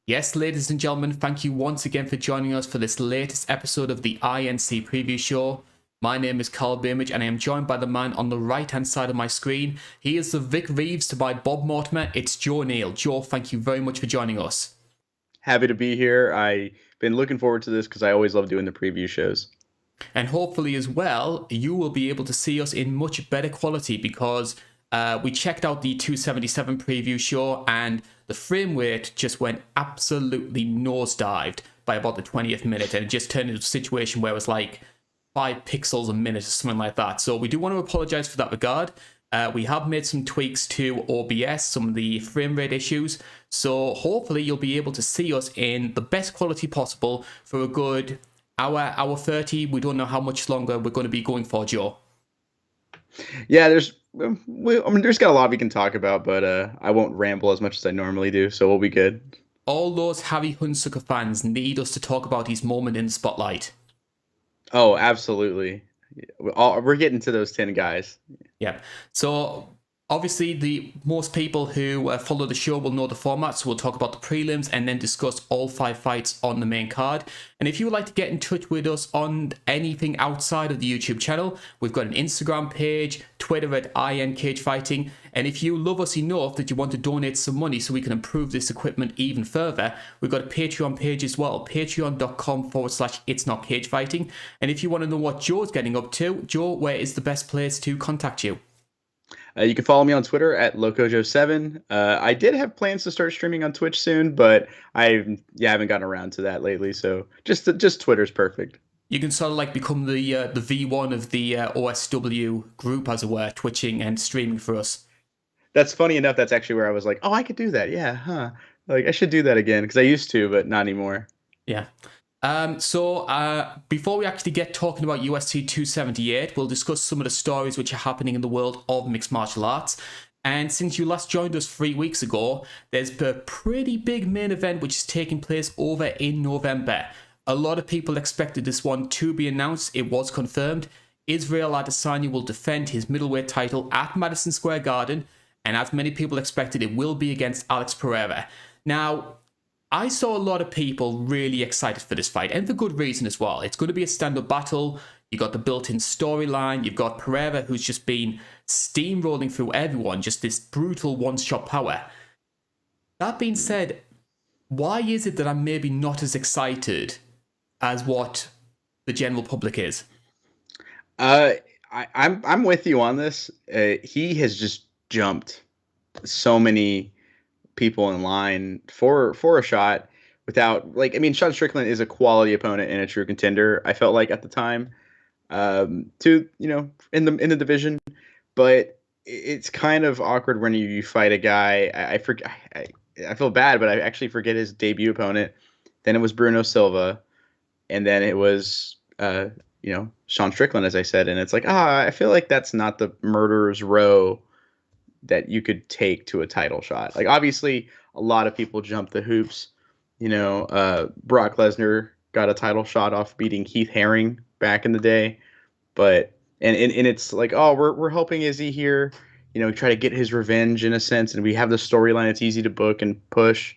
Yes, ladies and gentlemen, thank you once again for joining us for this latest episode of the INC Preview Show. My name is Karl Bainbridge and I am joined by the man on the right-hand side of my screen. He is the Vic Reeves to my Bob Mortimer. It's Joe Neal. Joe, thank you very much for joining us. Happy to be here. I've been looking forward to this because I always love doing the preview shows. And hopefully as well, you will be able to see us in much better quality because we checked out the 277 preview show and the frame rate just went absolutely nosedived by about the 20th minute, and it just turned into a situation where it was like 5 pixels a minute or something like that. So we do want to apologize for that regard. We have made some tweaks to OBS, some of the frame rate issues. So hopefully you'll be able to see us in the best quality possible for a good hour 30. We don't know how much longer we're going to be going for, Joe. Yeah, there's got a lot we can talk about, but I won't ramble as much as I normally do, so we'll be good. All those Harry Huntsucker fans need us to talk about his moment in the spotlight. Oh, absolutely. We're getting to those 10 guys. Yeah. So obviously, the most people who follow the show will know the format. So we'll talk about the prelims and then discuss all 5 fights on the main card. And if you would like to get in touch with us on anything outside of the YouTube channel, we've got an Instagram page, Twitter at Cagefighting. And if you love us enough that you want to donate some money so we can improve this equipment even further, we've got a Patreon page as well, patreon.com/It's Not Cagefighting. And if you want to know what Joe's getting up to, Joe, where is the best place to contact you? You can follow me on Twitter at LocoJo7. I did have plans to start streaming on Twitch soon, but I haven't gotten around to that lately. So just Twitter's perfect. You can sort of like become the V1 of the OSW group, as it were, twitching and streaming for us. That's funny enough. That's actually where I was like, oh, I could do that. Yeah, huh? Like I should do that again because I used to, but not anymore. Yeah. So before we actually get talking about UFC 278, we'll discuss some of the stories which are happening in the world of mixed martial arts. And since you last joined us 3 weeks ago, there's a pretty big main event which is taking place over in November. A lot of people expected this one to be announced. It was confirmed. Israel Adesanya will defend his middleweight title at Madison Square Garden, and as many people expected, it will be against Alex Pereira. Now, I saw a lot of people really excited for this fight, and for good reason as well. It's going to be a stand-up battle. You've got the built-in storyline. You've got Pereira, who's just been steamrolling through everyone, just this brutal one-shot power. That being said, why is it that I'm maybe not as excited as what the general public is? I'm with you on this. He has just jumped so many people in line for a shot without, like, I mean, Sean Strickland is a quality opponent and a true contender, I felt like at the time, to, in the division, but it's kind of awkward when you fight a guy. I feel bad, but I actually forget his debut opponent. Then it was Bruno Silva, and then it was Sean Strickland, as I said, and it's like, I feel like that's not the murderer's row that you could take to a title shot. Like, obviously, a lot of people jump the hoops. Brock Lesnar got a title shot off beating Keith Haring back in the day, but and it's like, oh, we're helping Izzy here, try to get his revenge in a sense, and we have the storyline. It's easy to book and push,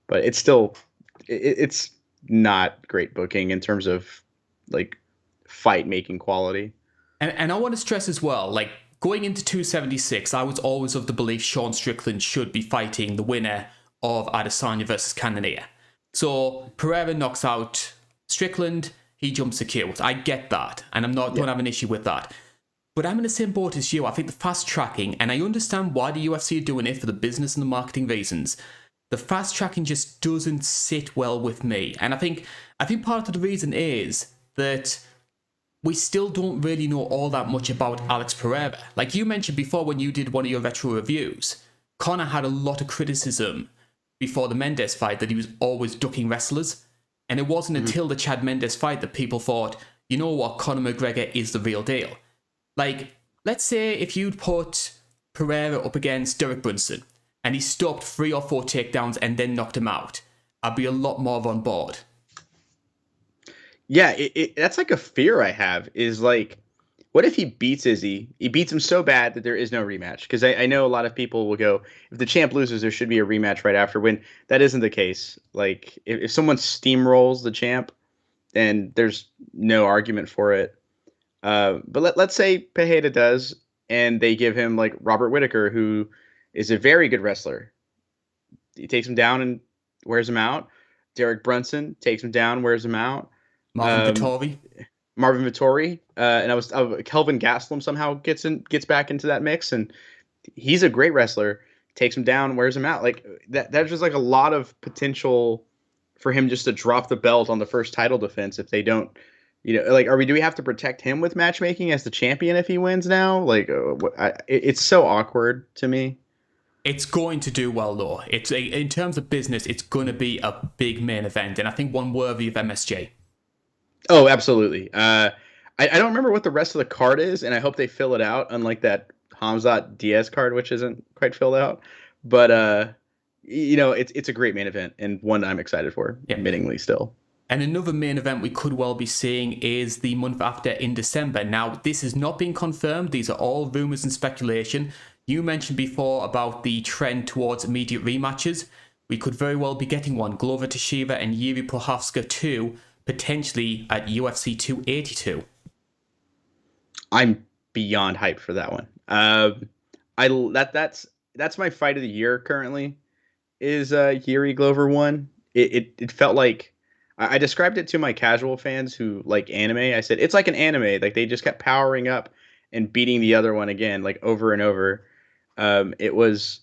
but it's still it's not great booking in terms of like fight making quality. And I want to stress as well, like, going into 276, I was always of the belief Sean Strickland should be fighting the winner of Adesanya versus Cannonier. So Pereira knocks out Strickland, he jumps the queue. I get that, and don't have an issue with that. But I'm in the same boat as you. I think the fast tracking, and I understand why the UFC are doing it for the business and the marketing reasons. The fast tracking just doesn't sit well with me. And I think part of the reason is that we still don't really know all that much about Alex Pereira. Like you mentioned before when you did one of your retro reviews, Conor had a lot of criticism before the Mendes fight that he was always ducking wrestlers. And it wasn't until the Chad Mendes fight that people thought, you know what, Conor McGregor is the real deal. Like, let's say if you'd put Pereira up against Derek Brunson and he stopped 3 or 4 takedowns and then knocked him out, I'd be a lot more on board. Yeah, that's like a fear I have, is like What if he beats Izzy? He beats him so bad that there is no rematch. Because I know a lot of people will go, if the champ loses, there should be a rematch right after. When that isn't the case. Like if someone steamrolls the champ, then there's no argument for it. But let's say Pereira does, and they give him like Robert Whittaker, who is a very good wrestler. He takes him down and wears him out. Derek Brunson takes him down, wears him out. Marvin Vittori. Marvin Vittori, and Kelvin Gastelum somehow gets back into that mix, and he's a great wrestler. Takes him down, wears him out. Like that. That's just like a lot of potential for him just to drop the belt on the first title defense if they don't. Like, do we have to protect him with matchmaking as the champion if he wins now? Like, it's so awkward to me. It's going to do well, though. In terms of business, it's going to be a big main event, and I think one worthy of MSJ. Oh, absolutely. I don't remember what the rest of the card is, and I hope they fill it out, unlike that Hamzat Diaz card, which isn't quite filled out. But, it's a great main event, and one I'm excited for, admittingly still. And another main event we could well be seeing is the month after in December. Now, this has not been confirmed. These are all rumors and speculation. You mentioned before about the trend towards immediate rematches. We could very well be getting one. Glover Teixeira and Yuri Prochazka 2, potentially at UFC 282. I'm beyond hyped for that one. That's my fight of the year currently. Is Yuri Glover 1? It felt like I described it to my casual fans who like anime. I said it's like an anime. Like they just kept powering up and beating the other one again, like over and over. It was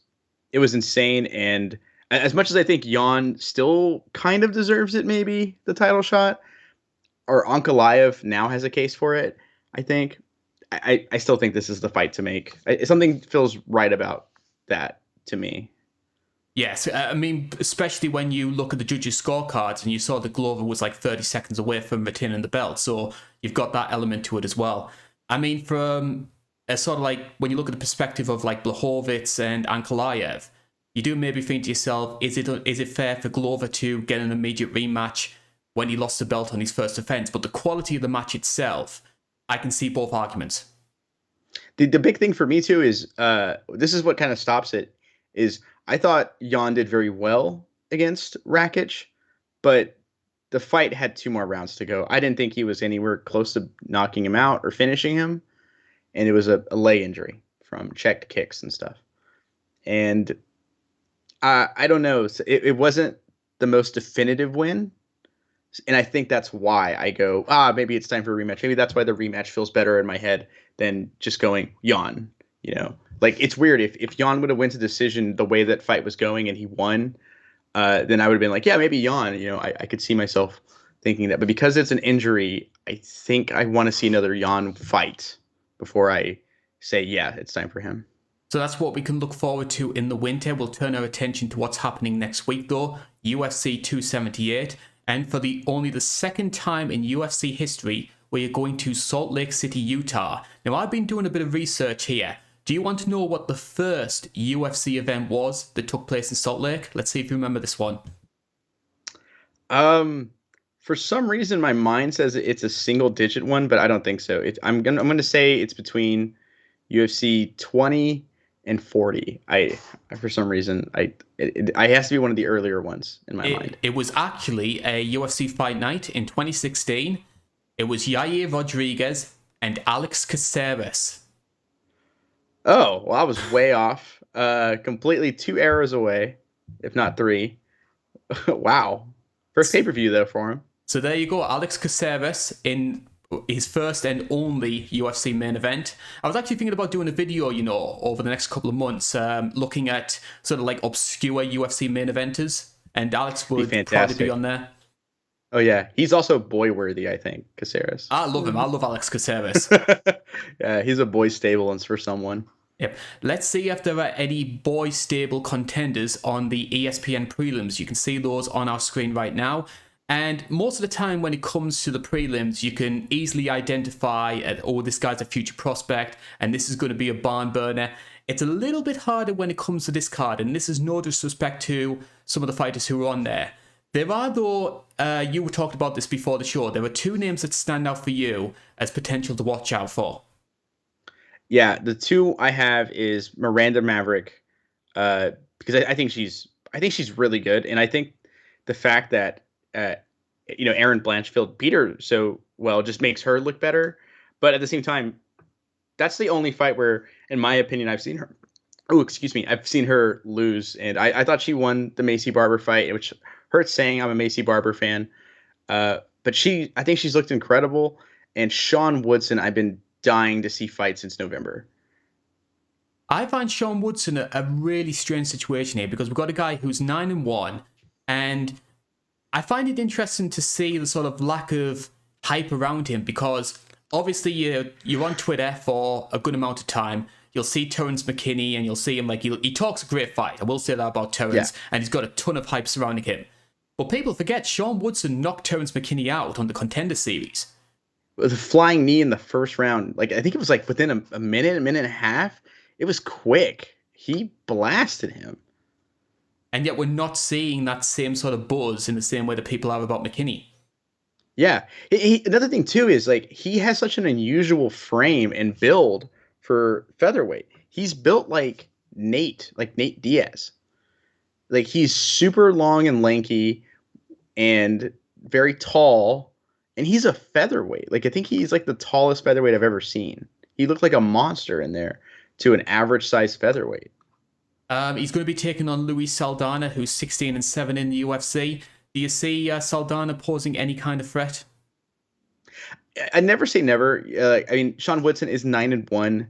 insane, and as much as I think Jan still kind of deserves it, maybe the title shot, or Ankalaev now has a case for it. I think I still think this is the fight to make. Something feels right about that to me. Yes, I mean, especially when you look at the judges' scorecards and you saw that Glover was like 30 seconds away from retaining the belt, so you've got that element to it as well. I mean, from a sort of like, when you look at the perspective of like Blachowicz and Ankalaev, you do maybe think to yourself, is it fair for Glover to get an immediate rematch when he lost the belt on his first defense? But the quality of the match itself, I can see both arguments. The big thing for me too is this is what kind of stops it. Is I thought Jan did very well against Rakic, but the fight had 2 more rounds to go. I didn't think he was anywhere close to knocking him out or finishing him, and it was a leg injury from checked kicks and stuff. And I don't know. It wasn't the most definitive win, and I think that's why I go, maybe it's time for a rematch. Maybe that's why the rematch feels better in my head than just going Jan, Like, it's weird. If Jan would have went to decision the way that fight was going and he won, then I would have been like, yeah, maybe Jan. I could see myself thinking that. But because it's an injury, I think I want to see another Jan fight before I say, yeah, it's time for him. So that's what we can look forward to in the winter. We'll turn our attention to what's happening next week, though. UFC 278. And for only the second time in UFC history, we are going to Salt Lake City, Utah. Now, I've been doing a bit of research here. Do you want to know what the first UFC event was that took place in Salt Lake? Let's see if you remember this one. For some reason, my mind says it's a single-digit one, but I don't think so. I'm gonna say it's between UFC 20 and 40. For some reason, it has to be one of the earlier ones in my mind. It was actually a UFC Fight Night in 2016. It was Yair Rodriguez and Alex Caceres. Oh, well, I was way off. Completely 2 eras away, if not 3. Wow. First pay-per-view, though, for him. So there you go, Alex Caceres in his first and only UFC main event. I was actually thinking about doing a video, over the next couple of months, looking at sort of like obscure UFC main eventers, and Alex would probably be on there. Oh, yeah. He's also boy-worthy, I think, Caceres. I love him. I love Alex Caceres. Yeah, he's a boy stable for someone. Yep. Let's see if there are any boy stable contenders on the ESPN prelims. You can see those on our screen right now. And most of the time when it comes to the prelims, you can easily identify, this guy's a future prospect, and this is going to be a barn burner. It's a little bit harder when it comes to this card, and this is no disrespect to some of the fighters who are on there. There are, though, you talked about this before the show, there are 2 names that stand out for you as potential to watch out for. Yeah, the two I have is Miranda Maverick, because I think she's really good, and I think the fact that uh, Aaron Blanchfield beat her so well just makes her look better. But at the same time, that's the only fight where, in my opinion, I've seen her. Oh, excuse me, I've seen her lose, and I thought she won the Macy Barber fight, which hurts saying I'm a Macy Barber fan. But I think she's looked incredible. And Shawn Woodson, I've been dying to see fight since November. I find Shawn Woodson a really strange situation here because we've got a guy who's 9-1, and I find it interesting to see the sort of lack of hype around him because obviously you're on Twitter for a good amount of time. You'll see Terrence McKinney and you'll see him like he talks a great fight. I will say that about Terrence, and he's got a ton of hype surrounding him. But people forget Shawn Woodson knocked Terrence McKinney out on the Contender Series. The flying knee in the first round, like I think it was like within a minute and a half. It was quick. He blasted him. And yet we're not seeing that same sort of buzz in the same way that people are about McKinney. Yeah. Another thing, too, is like he has such an unusual frame and build for featherweight. He's built like Nate Diaz. Like he's super long and lanky and very tall. And he's a featherweight. Like I think he's like the tallest featherweight I've ever seen. He looked like a monster in there to an average size featherweight. He's going to be taking on Luis Saldana, who's 16-7 in the UFC. Do you see Saldana posing any kind of threat? I never say never. I mean, Shawn Woodson is 9-1.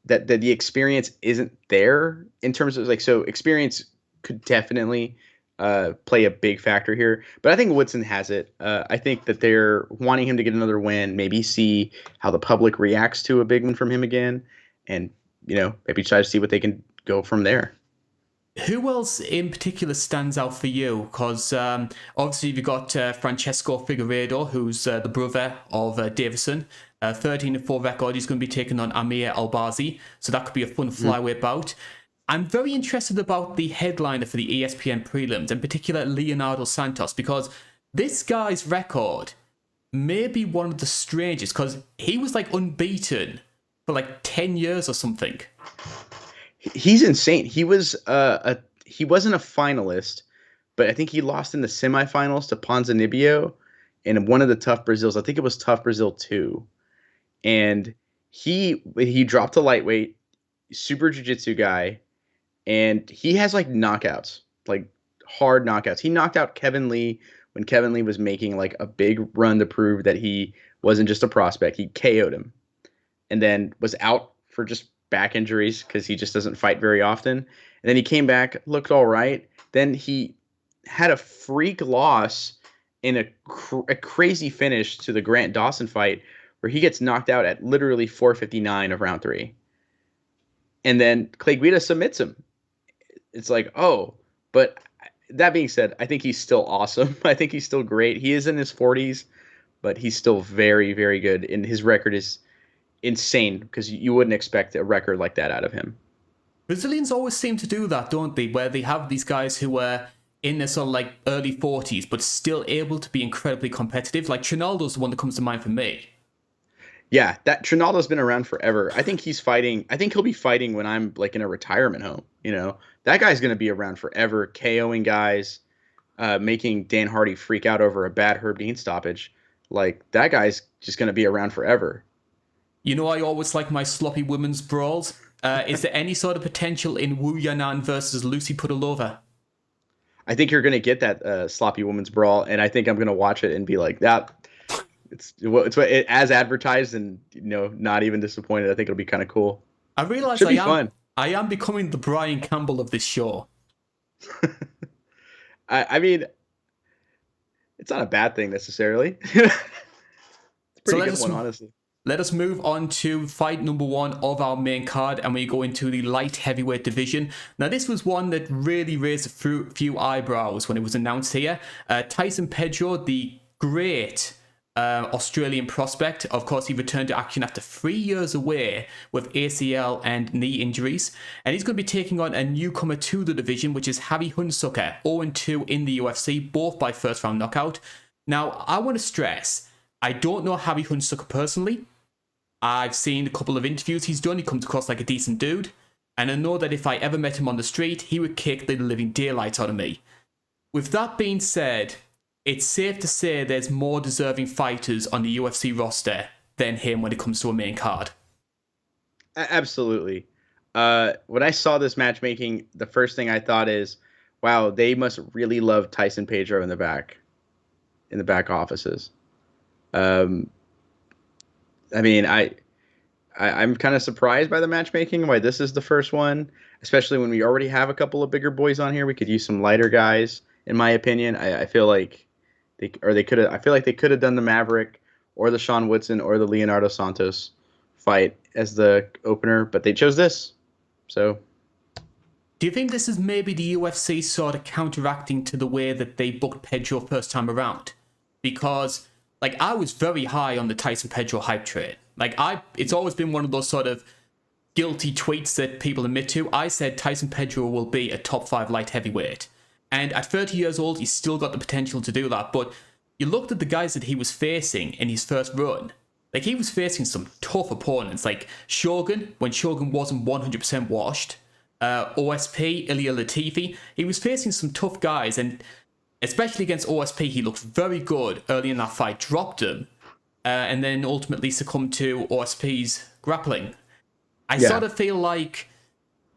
That the experience isn't there in terms of so experience could definitely play a big factor here. But I think Woodson has it. I think that they're wanting him to get another win, maybe see how the public reacts to a big win from him again, and maybe try to see what they can go from there. Who else in particular stands out for you? Because obviously you've got Francesco Figueiredo, who's the brother of Davison. 13-4 record. He's going to be taking on Amir Albazi. So that could be a fun flyweight bout. I'm very interested about the headliner for the ESPN prelims, in particular Leonardo Santos, because this guy's record may be one of the strangest, because he was like unbeaten for like 10 years or something. He's insane. He wasn't a finalist, but I think he lost in the semifinals to Ponzinibbio in one of the Tough Brazils. I think it was Tough Brazil 2. And he dropped to lightweight, super jiu-jitsu guy, and he has like knockouts, like hard knockouts. He knocked out Kevin Lee when Kevin Lee was making like a big run to prove that he wasn't just a prospect. He KO'd him and then was out for just back injuries because he just doesn't fight very often. And then he came back, looked all right. Then he had a freak loss in a crazy finish to the Grant Dawson fight where he gets knocked out at literally 4:59 of round 3. And then Clay Guida submits him. It's like, oh, but that being said, I think he's still awesome. I think he's still great. He is in his 40s, but he's still very, very good. And his record is insane because you wouldn't expect a record like that out of him. Brazilians always seem to do that, don't they? Where they have these guys who are in their sort of like early 40s, but still able to be incredibly competitive. Like Trinaldo's the one that comes to mind for me. Yeah, that Trinaldo's been around forever. I think he'll be fighting when I'm like in a retirement home. That guy's going to be around forever, KOing guys, making Dan Hardy freak out over a bad Herb Dean stoppage. Like that guy's just going to be around forever. I always like my sloppy women's brawls. Is there any sort of potential in Wu Yanan versus Lucy Pudilova? I think you're going to get that sloppy women's brawl, and I think I'm going to watch it and be like, that. It's as advertised, and not even disappointed. I think it'll be kind of cool. I realize fun. I am becoming the Brian Campbell of this show. I mean, it's not a bad thing necessarily. It's a pretty good one, honestly. Let us move on to fight number 1 of our main card, and we go into the light heavyweight division. Now, this was one that really raised a few eyebrows when it was announced here. Tyson Pedro, the great Australian prospect. Of course, he returned to action after 3 years away with ACL and knee injuries. And he's going to be taking on a newcomer to the division, which is Harry Huntsucker, 0-2 in the UFC, both by first round knockout. Now, I want to stress, I don't know Harry Huntsucker personally. I've seen a couple of interviews he's done. He comes across like a decent dude. And I know that if I ever met him on the street, he would kick the living daylights out of me. With that being said, it's safe to say there's more deserving fighters on the UFC roster than him when it comes to a main card. Absolutely. When I saw this matchmaking, the first thing I thought is, wow, they must really love Tyson Pedro in the back offices. I mean, I'm kind of surprised by the matchmaking, why this is the first one, especially when we already have a couple of bigger boys on here. We could use some lighter guys, in my opinion. I feel like they could have. I feel like they could have done the Maverick or the Shawn Woodson or the Leonardo Santos fight as the opener, but they chose this. So, do you think this is maybe the UFC sort of counteracting to the way that they booked Pedro first time around? Because, like, I was very high on the Tyson Pedro hype train. Like, it's always been one of those sort of guilty tweets that people admit to. I said Tyson Pedro will be a top 5 light heavyweight. And at 30 years old, he's still got the potential to do that. But you looked at the guys that he was facing in his first run. Like, he was facing some tough opponents, like Shogun, when Shogun wasn't 100% washed. OSP, Ilia Latifi. He was facing some tough guys, and especially against OSP, he looked very good early in that fight, dropped him, and then ultimately succumbed to OSP's grappling. I sort of feel like,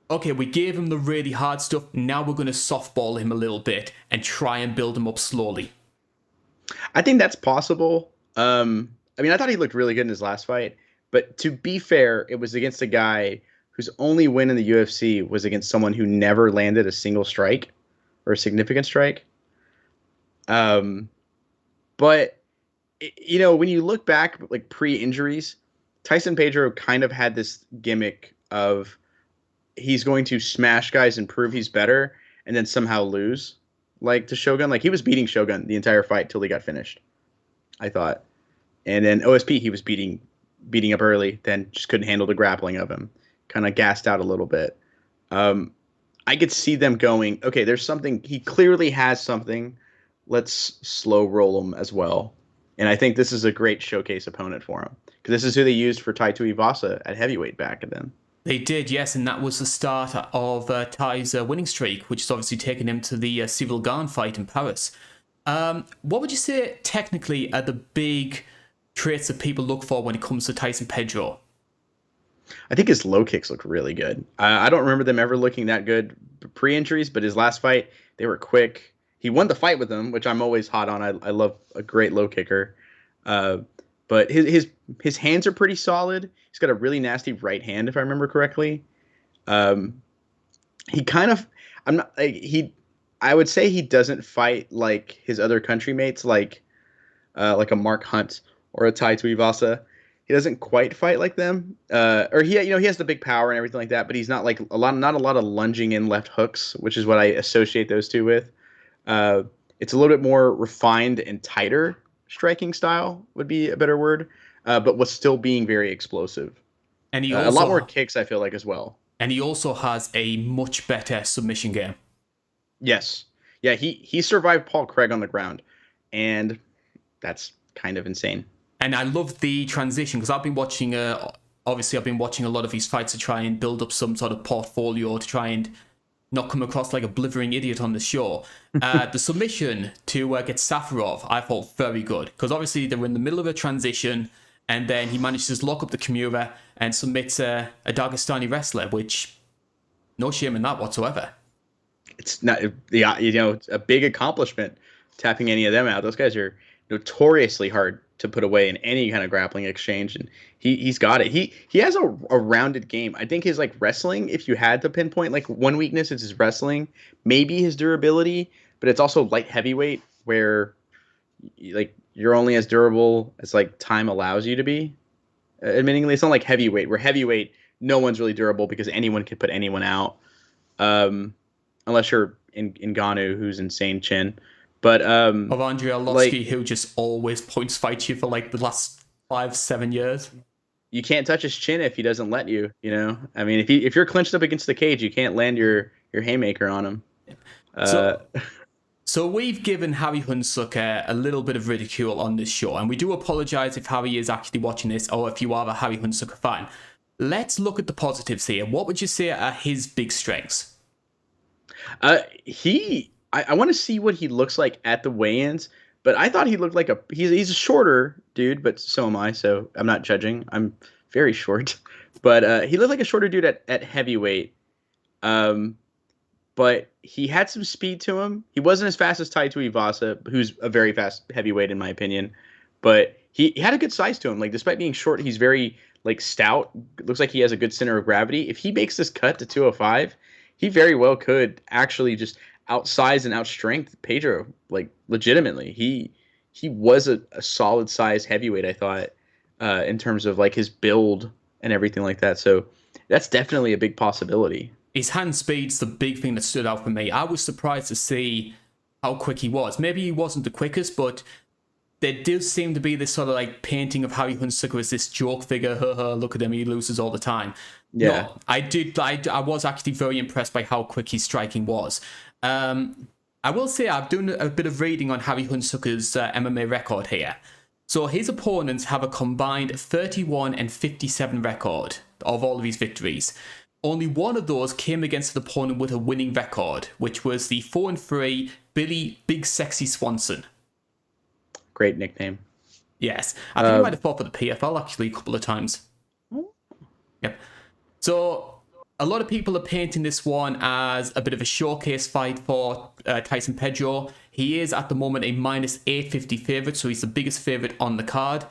okay, we gave him the really hard stuff, now we're going to softball him a little bit and try and build him up slowly. I think that's possible. I mean, I thought he looked really good in his last fight, but to be fair, it was against a guy whose only win in the UFC was against someone who never landed a single strike or a significant strike. But you know, when you look back, like pre-injuries, Tyson Pedro kind of had this gimmick of he's going to smash guys and prove he's better and then somehow lose, like to Shogun. Like, he was beating Shogun the entire fight till he got finished, I thought. And then OSP, he was beating up early, then just couldn't handle the grappling of him. Kind of gassed out a little bit. I could see them going, okay, there's something. He clearly has something. Let's slow roll him as well. And I think this is a great showcase opponent for him, because this is who they used for Tai Tuivasa at heavyweight back then. They did, yes, and that was the start of Ty's winning streak, which has obviously taken him to the Civil Garn fight in Paris. What would you say technically are the big traits that people look for when it comes to Tyson Pedro? I think his low kicks look really good. I don't remember them ever looking that good pre-injuries, but his last fight, they were quick. He won the fight with them, which I'm always hot on. I love a great low kicker. But his hands are pretty solid. He's got a really nasty right hand, if I remember correctly. He kind of, I would say he doesn't fight like his other country mates, like a Mark Hunt or a Tai Tuivasa. He doesn't quite fight like them. Or he has the big power and everything like that, but he's not like not a lot of lunging in left hooks, which is what I associate those two with. It's a little bit more refined and tighter striking style would be a better word, but was still being very explosive. And he also, a lot more kicks, I feel like, as well. And he also has a much better submission game. Yes. Yeah, he survived Paul Craig on the ground, and that's kind of insane. And I love the transition, because I've been watching, obviously I've been watching a lot of his fights to try and build up some sort of portfolio, to try and not come across like a blithering idiot on the show. The submission to get Safarov, I thought very good, because obviously they were in the middle of a transition, and then he managed to lock up the Kimura and submit a Dagestani wrestler, which, no shame in that whatsoever. It's not, it's a big accomplishment tapping any of them out. Those guys are notoriously hard to put away in any kind of grappling exchange, and he's got it. He has a rounded game. I think his like wrestling, if you had to pinpoint like one weakness, it's his wrestling, maybe his durability, but it's also light heavyweight, where like you're only as durable as like time allows you to be. Admittingly, it's not like heavyweight, where heavyweight no one's really durable because anyone can put anyone out, unless you're in Ngannou, who's insane chin. But of Andrei Arlovsky, who just always points fights you for like the last 5-7 years. You can't touch his chin if he doesn't let you. I mean, if you're clinched up against the cage, you can't land your haymaker on him. So we've given Harry Huntsucker a little bit of ridicule on this show, and we do apologise if Harry is actually watching this or if you are a Harry Huntsucker fan. Let's look at the positives here. What would you say are his big strengths? I want to see what he looks like at the weigh-ins, but I thought he looked like he's a shorter dude, but so am I, so I'm not judging. I'm very short, but he looked like a shorter dude at heavyweight. But he had some speed to him. He wasn't as fast as Tai Tuivasa, who's a very fast heavyweight in my opinion, but he had a good size to him. Like despite being short, he's very like stout. Looks like he has a good center of gravity. If he makes this cut to 205, he very well could actually just outsize and outstrength Pedro. Like legitimately, he was a solid size heavyweight. I thought in terms of like his build and everything like that. So that's definitely a big possibility. His hand speed's the big thing that stood out for me. I was surprised to see how quick he was. Maybe he wasn't the quickest, but there does seem to be this sort of like painting of Harry Huntsucker as this joke figure. Look at him, he loses all the time. Yeah, no, I was actually very impressed by how quick his striking was. I will say I've done a bit of reading on Harry Huntsucker's MMA record here. So his opponents have a combined 31 and 57 record of all of his victories. Only one of those came against an opponent with a winning record, which was the 4-3 Billy Big Sexy Swanson. Great nickname. Yes. I think he might have fought for the PFL actually a couple of times. Yep. So a lot of people are painting this one as a bit of a showcase fight for Tyson Pedro. He is at the moment a minus 850 favourite, so he's the biggest favourite on the card.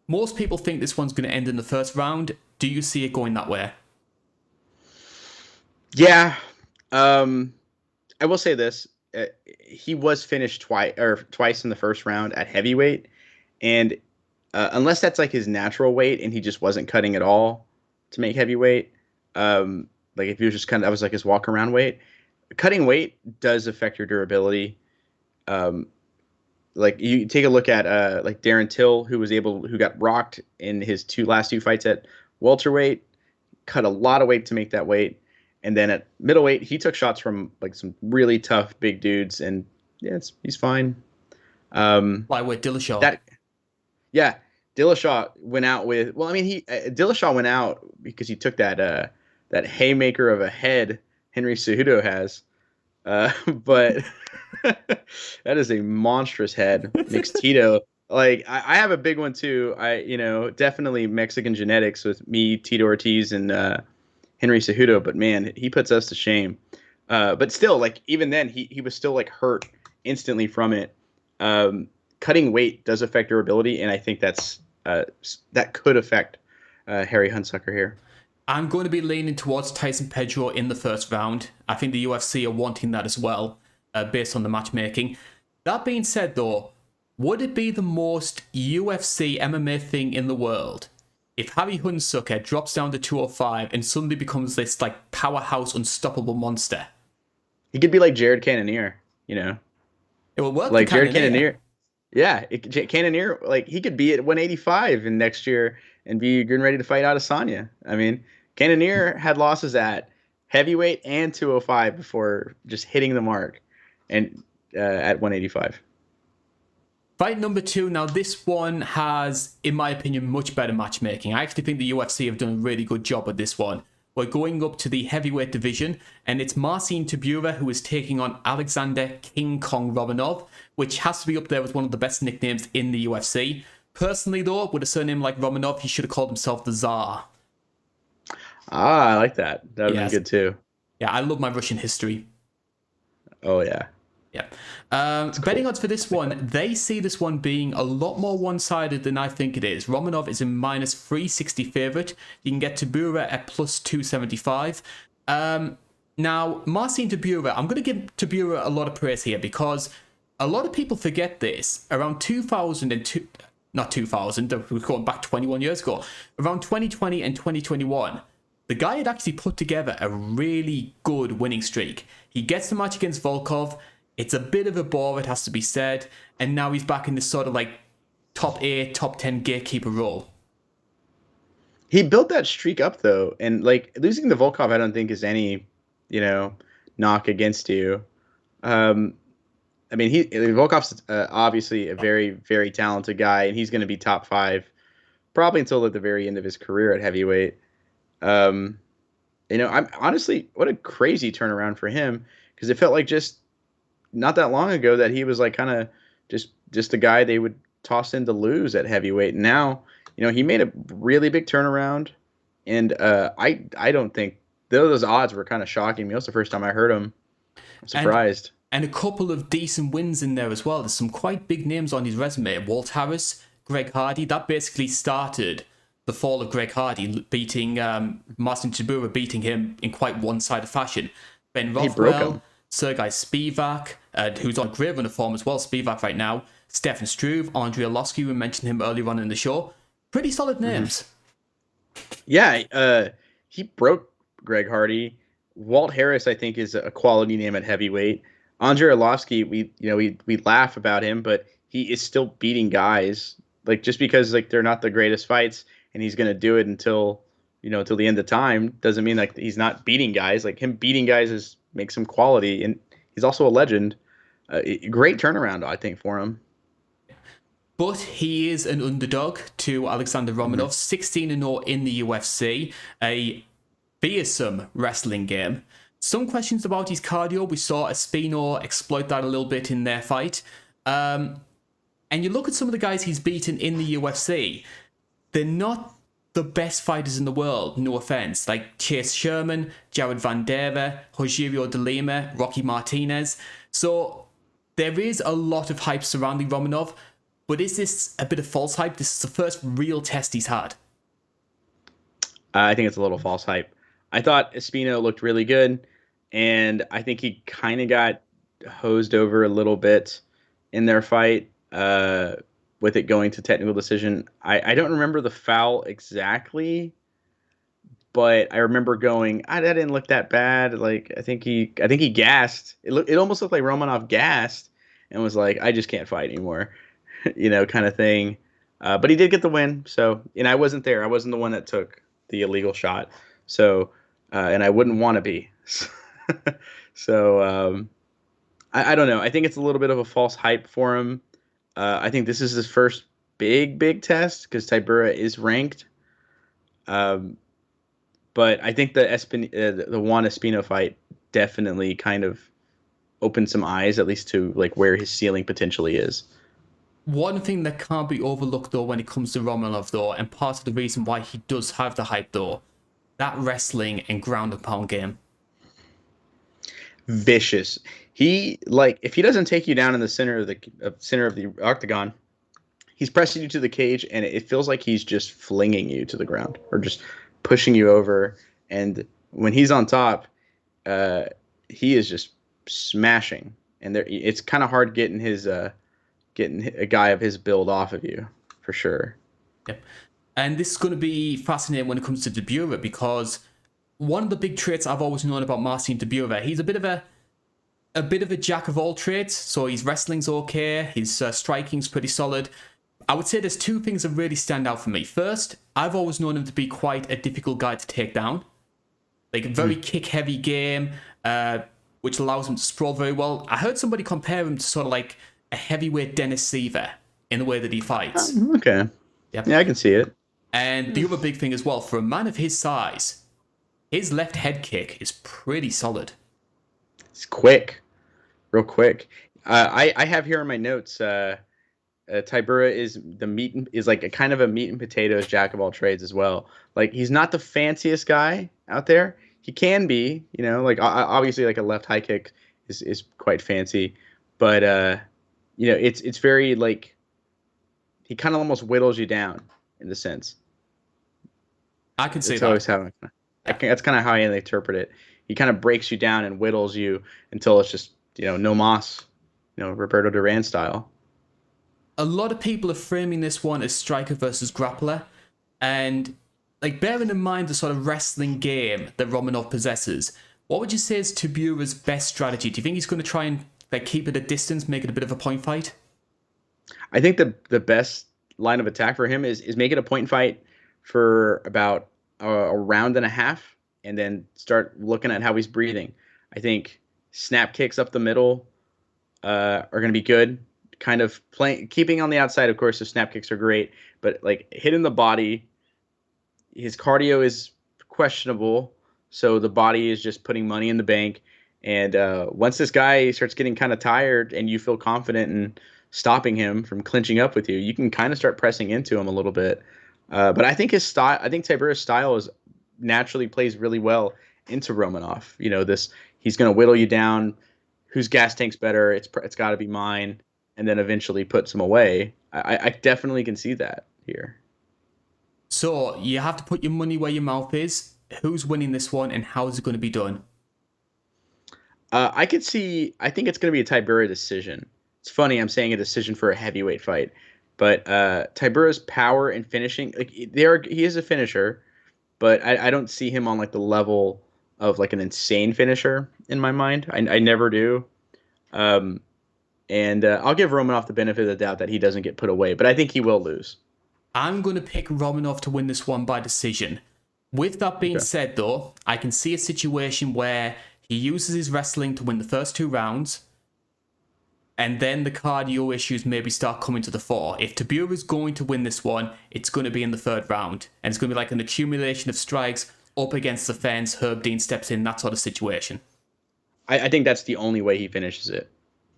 Most people think this one's going to end in the first round. Do you see it going that way? Yeah, I will say this: he was finished twice in the first round at heavyweight, and unless that's like his natural weight and he just wasn't cutting at all to make heavyweight, like if he was just that was like his walk around weight, cutting weight does affect your durability. Like you take a look at like Darren Till, who got rocked in his last two fights at welterweight, cut a lot of weight to make that weight. And then at middleweight, he took shots from like some really tough big dudes, and yeah, he's fine. Flyweight Dillashaw. Dillashaw went out with. Well, I mean, Dillashaw went out because he took that haymaker of a head Henry Cejudo has, but that is a monstrous head. Tito. Like I have a big one too. Definitely Mexican genetics with me, Tito Ortiz, and Henry Cejudo, but man, he puts us to shame. But still, like even then, he was still like hurt instantly from it. Cutting weight does affect durability, and I think that could affect Harry Huntsucker here. I'm going to be leaning towards Tyson Pedro in the first round. I think the UFC are wanting that as well, based on the matchmaking. That being said, though, would it be the most UFC MMA thing in the world if Harry Huntsucker drops down to 205 and suddenly becomes this like powerhouse, unstoppable monster? He could be like Jared Cannonier, It will work like for Jared Cannonier. Yeah, Cannonier, like he could be at 185 in next year and be getting ready to fight Adesanya. I mean, Cannonier had losses at heavyweight and 205 before just hitting the mark, and at 185. Fight number 2. Now, this one has, in my opinion, much better matchmaking. I actually think the UFC have done a really good job with this one. We're going up to the heavyweight division, and it's Marcin Tybura who is taking on Alexander King Kong Romanov, which has to be up there with one of the best nicknames in the UFC. Personally, though, with a surname like Romanov, he should have called himself the Tsar. I like that. That would be good too. Yeah, I love my Russian history. Oh, yeah. Yeah. Betting odds for this one, they see this one being a lot more one-sided than I think it is. Romanov is a minus 360 favourite. You can get Tybura at plus 275. Now, Marcin Tybura, I'm going to give Tybura a lot of praise here because a lot of people forget this. Around 2002, not 2000, we're going back 21 years ago, around 2020 and 2021, the guy had actually put together a really good winning streak. He gets the match against Volkov. It's a bit of a bore, it has to be said, and now he's back in this sort of like top 8, top 10 gatekeeper role. He built that streak up though, and like losing to Volkov, I don't think is any, knock against you. I mean, Volkov's obviously a very, very talented guy, and he's going to be top 5 probably until at the very end of his career at heavyweight. Um, I'm honestly, what a crazy turnaround for him, because it felt like just not that long ago that he was like kind of just a guy they would toss in to lose at heavyweight. And now, he made a really big turnaround, and I don't think those odds were kind of shocking me. That was the first time I heard them. I'm surprised. And a couple of decent wins in there as well. There's some quite big names on his resume. Walt Harris, Greg Hardy. That basically started the fall of Greg Hardy, beating Marcin Tybura, beating him in quite one-sided fashion. Ben Rothwell, Sergei Spivak, who's on great run of form as well, Spivak right now. Stefan Struve, Andrei Arlovski, we mentioned him earlier on in the show. Pretty solid names. Yeah, he broke Greg Hardy. Walt Harris, I think, is a quality name at heavyweight. Andrei Arlovski, we laugh about him, but he is still beating guys. Like, just because like they're not the greatest fights, and he's gonna do it until the end of time, doesn't mean like he's not beating guys. Like, him beating guys makes him quality, and he's also a legend. Great turnaround, I think, for him. But he is an underdog to Alexander Romanov, 16-0 in the UFC, a fearsome wrestling game. Some questions about his cardio. We saw Espino exploit that a little bit in their fight. And you look at some of the guys he's beaten in the UFC, they're not the best fighters in the world, no offense. Like Chase Sherman, Jared Vanderaa, Rogerio de Lima, Rocky Martinez. So there is a lot of hype surrounding Romanov, but is this a bit of false hype? This is the first real test he's had. I think it's a little false hype. I thought Espino looked really good, and I think he kind of got hosed over a little bit in their fight with it going to technical decision. I don't remember the foul exactly, but I remember going, that didn't look that bad. Like, I think he gassed. It almost looked like Romanov gassed and was like, I just can't fight anymore, kind of thing. But he did get the win. So, and I wasn't there. I wasn't the one that took the illegal shot. So, and I wouldn't want to be. So, I don't know. I think it's a little bit of a false hype for him. I think this is his first big test because Tybura is ranked. But I think the Juan Espino fight definitely kind of opened some eyes, at least to like where his ceiling potentially is. One thing that can't be overlooked, though, when it comes to Romanov, though, and part of the reason why he does have the hype, though, that wrestling and ground and pound game. Vicious. He, like, if he doesn't take you down in the center of the octagon, he's pressing you to the cage, and it feels like he's just flinging you to the ground or just pushing you over. And when he's on top, he is just smashing. And it's kind of hard getting a guy of his build off of you, for sure. Yep. And this is going to be fascinating when it comes to Tybura, because one of the big traits I've always known about Marcin Tybura, he's a bit of a jack of all trades. So his wrestling's okay, his striking's pretty solid. I would say there's two things that really stand out for me. First, I've always known him to be quite a difficult guy to take down. Like, a very kick-heavy game, which allows him to sprawl very well. I heard somebody compare him to sort of like a heavyweight Dennis Seaver in the way that he fights. Okay. Yep. Yeah, I can see it. And the other big thing as well, for a man of his size, his left head kick is pretty solid. It's quick. Real quick. I have here in my notes, Tybura is like a kind of a meat and potatoes jack of all trades as well. Like, he's not the fanciest guy out there. He can be, like obviously like a left high kick is quite fancy, but it's very like he kind of almost whittles you down in the sense. I can say it's that. Always how that's kind of how I interpret it. He kind of breaks you down and whittles you until it's just no moss, Roberto Duran style. A lot of people are framing this one as striker versus grappler, and like bearing in mind the sort of wrestling game that Romanov possesses, what would you say is Tybura's best strategy? Do you think he's going to try and like keep it at distance, make it a bit of a point fight? I think the best line of attack for him is make it a point fight for about a round and a half, and then start looking at how he's breathing. I think snap kicks up the middle are going to be good. Kind of playing, keeping on the outside, of course, the snap kicks are great, but like hitting the body, his cardio is questionable. So the body is just putting money in the bank. And once this guy starts getting kind of tired and you feel confident in stopping him from clinching up with you, you can kind of start pressing into him a little bit. But I think his style, I think Tibero's style is naturally plays really well into Romanov. He's going to whittle you down. Whose gas tank's better? It's got to be mine, and then eventually puts him away. I definitely can see that here. So you have to put your money where your mouth is. Who's winning this one, and how is it going to be done? I could see. I think it's going to be a Tybura decision. It's funny I'm saying a decision for a heavyweight fight, but Tybura's power and finishing, like he is a finisher, but I don't see him on like the level of like an insane finisher in my mind. I never do. And I'll give Romanov the benefit of the doubt that he doesn't get put away, but I think he will lose. I'm going to pick Romanov to win this one by decision. With that being said, though, I can see a situation where he uses his wrestling to win the first 2 rounds, and then the cardio issues maybe start coming to the fore. If Tybura is going to win this one, it's going to be in the 3rd round, and it's going to be like an accumulation of strikes up against the fence. Herb Dean steps in, that sort of situation. I think that's the only way he finishes it,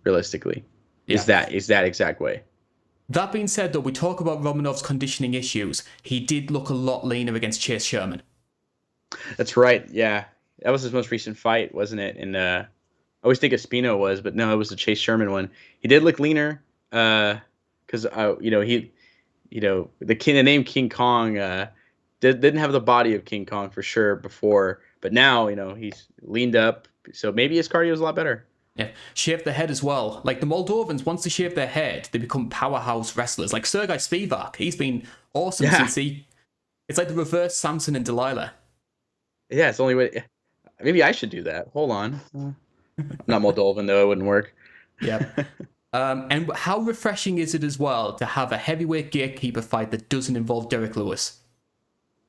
realistically. Yeah. Is that exact way. That being said, though, we talk about Romanov's conditioning issues. He did look a lot leaner against Chase Sherman. That's right. Yeah, that was his most recent fight, wasn't it? And I always think Espino was, but no, it was the Chase Sherman one. He did look leaner, because the name King Kong didn't have the body of King Kong for sure before, but now he's leaned up, so maybe his cardio is a lot better. Yeah, shave the head as well. Like the Moldovans, once they shave their head, they become powerhouse wrestlers. Like Sergei Spivak, he's been awesome since it's like the reverse Samson and Delilah. Yeah, it's the only way. Maybe I should do that. Hold on. I'm not Moldovan though; it wouldn't work. Yeah. And how refreshing is it as well to have a heavyweight gatekeeper fight that doesn't involve Derek Lewis?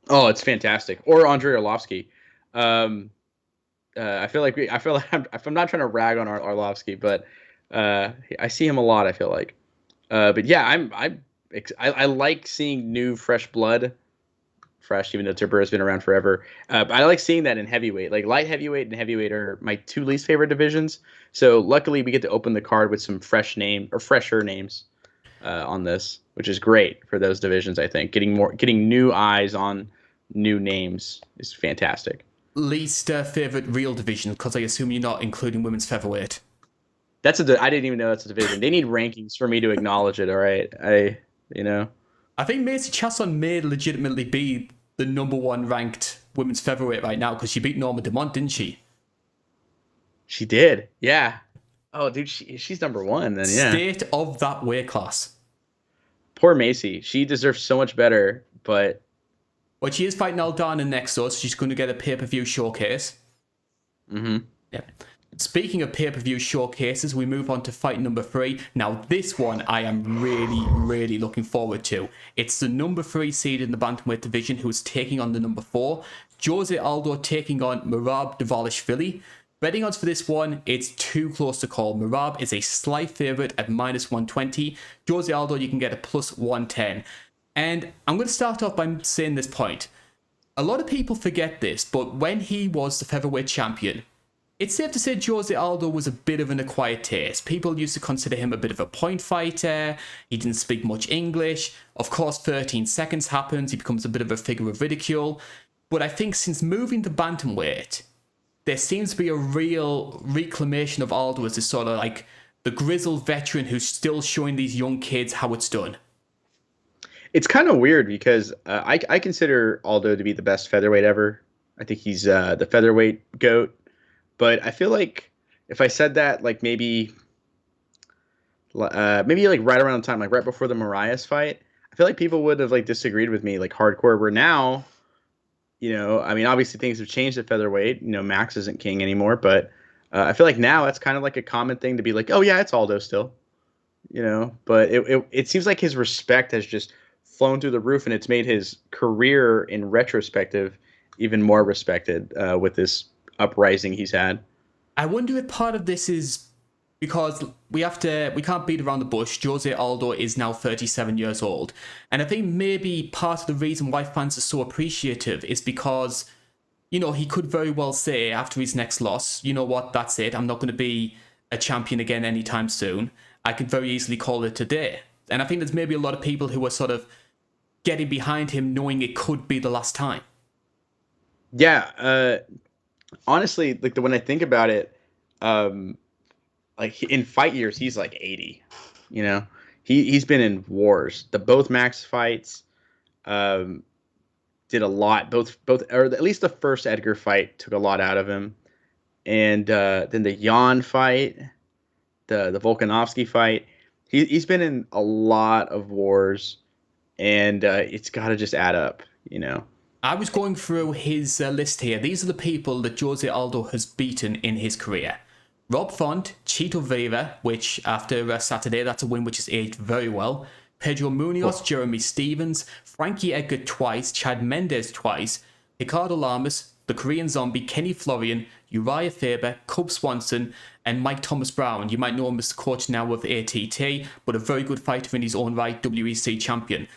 Oh, it's fantastic. Or Andrei Arlovsky. I feel like I'm not trying to rag on Arlovsky, but I see him a lot. I feel like, but yeah, I like seeing new fresh blood, even though Tybura's been around forever. But I like seeing that in heavyweight. Like light heavyweight and heavyweight are my 2 least favorite divisions. So luckily we get to open the card with some fresher names on this, which is great for those divisions. I think getting new eyes on new names is fantastic. Least favorite real division, because I assume you're not including women's featherweight. I didn't even know that's a division. They need rankings for me to acknowledge it. All right, I think Macy Chasson may legitimately be the number 1 ranked women's featherweight right now because she beat Norma Dumont, didn't she? She did, yeah. Oh, dude, she's number 1 then, yeah. State of that weight class. Poor Macy. She deserves so much better, but she is fighting Aldana next, so she's going to get a pay-per-view showcase. Mm-hmm. Yeah. Speaking of pay-per-view showcases, we move on to fight number 3. Now, this one I am really, really looking forward to. It's the number 3 seed in the bantamweight division who is taking on the number 4. Jose Aldo taking on Merab Dvailishvili. Betting odds for this one, it's too close to call. Merab is a slight favourite at -120. Jose Aldo, you can get a +110. And I'm going to start off by saying this point. A lot of people forget this, but when he was the featherweight champion, it's safe to say Jose Aldo was a bit of an acquired taste. People used to consider him a bit of a point fighter. He didn't speak much English. Of course, 13 seconds happens. He becomes a bit of a figure of ridicule. But I think since moving to bantamweight, there seems to be a real reclamation of Aldo as this sort of like the grizzled veteran who's still showing these young kids how it's done. It's kind of weird because I consider Aldo to be the best featherweight ever. I think he's the featherweight GOAT. But I feel like if I said that, like maybe like right around the time, like right before the Marias fight, I feel like people would have like disagreed with me like hardcore. Where now, I mean, obviously things have changed at featherweight. Max isn't king anymore, but I feel like now it's kind of like a common thing to be like, oh yeah, it's Aldo still, But it seems like his respect has just flown through the roof, and it's made his career in retrospective even more respected with this uprising he's had. I wonder if part of this is because we can't beat around the bush. Jose Aldo is now 37 years old. And I think maybe part of the reason why fans are so appreciative is because, he could very well say after his next loss, you know what, that's it. I'm not going to be a champion again anytime soon. I could very easily call it today. And I think there's maybe a lot of people who are sort of getting behind him knowing it could be the last time. Yeah. Honestly, when I think about it, in fight years, he's like 80. He's been in wars. Both Max fights, did a lot. Both, or at least the first Edgar fight took a lot out of him, and then the Jan fight, the Volkanovski fight. He's been in a lot of wars, and it's got to just add up. I was going through his list here. These are the people that Jose Aldo has beaten in his career. Rob Font, Chito Vera, which after Saturday, that's a win which has aged very well. Pedro Munoz, Jeremy Stevens, Frankie Edgar twice, Chad Mendes twice, Ricardo Lamas, the Korean Zombie, Kenny Florian, Uriah Faber, Cub Swanson, and Mike Thomas Brown. You might know him as the coach now of ATT, but a very good fighter in his own right, WEC champion.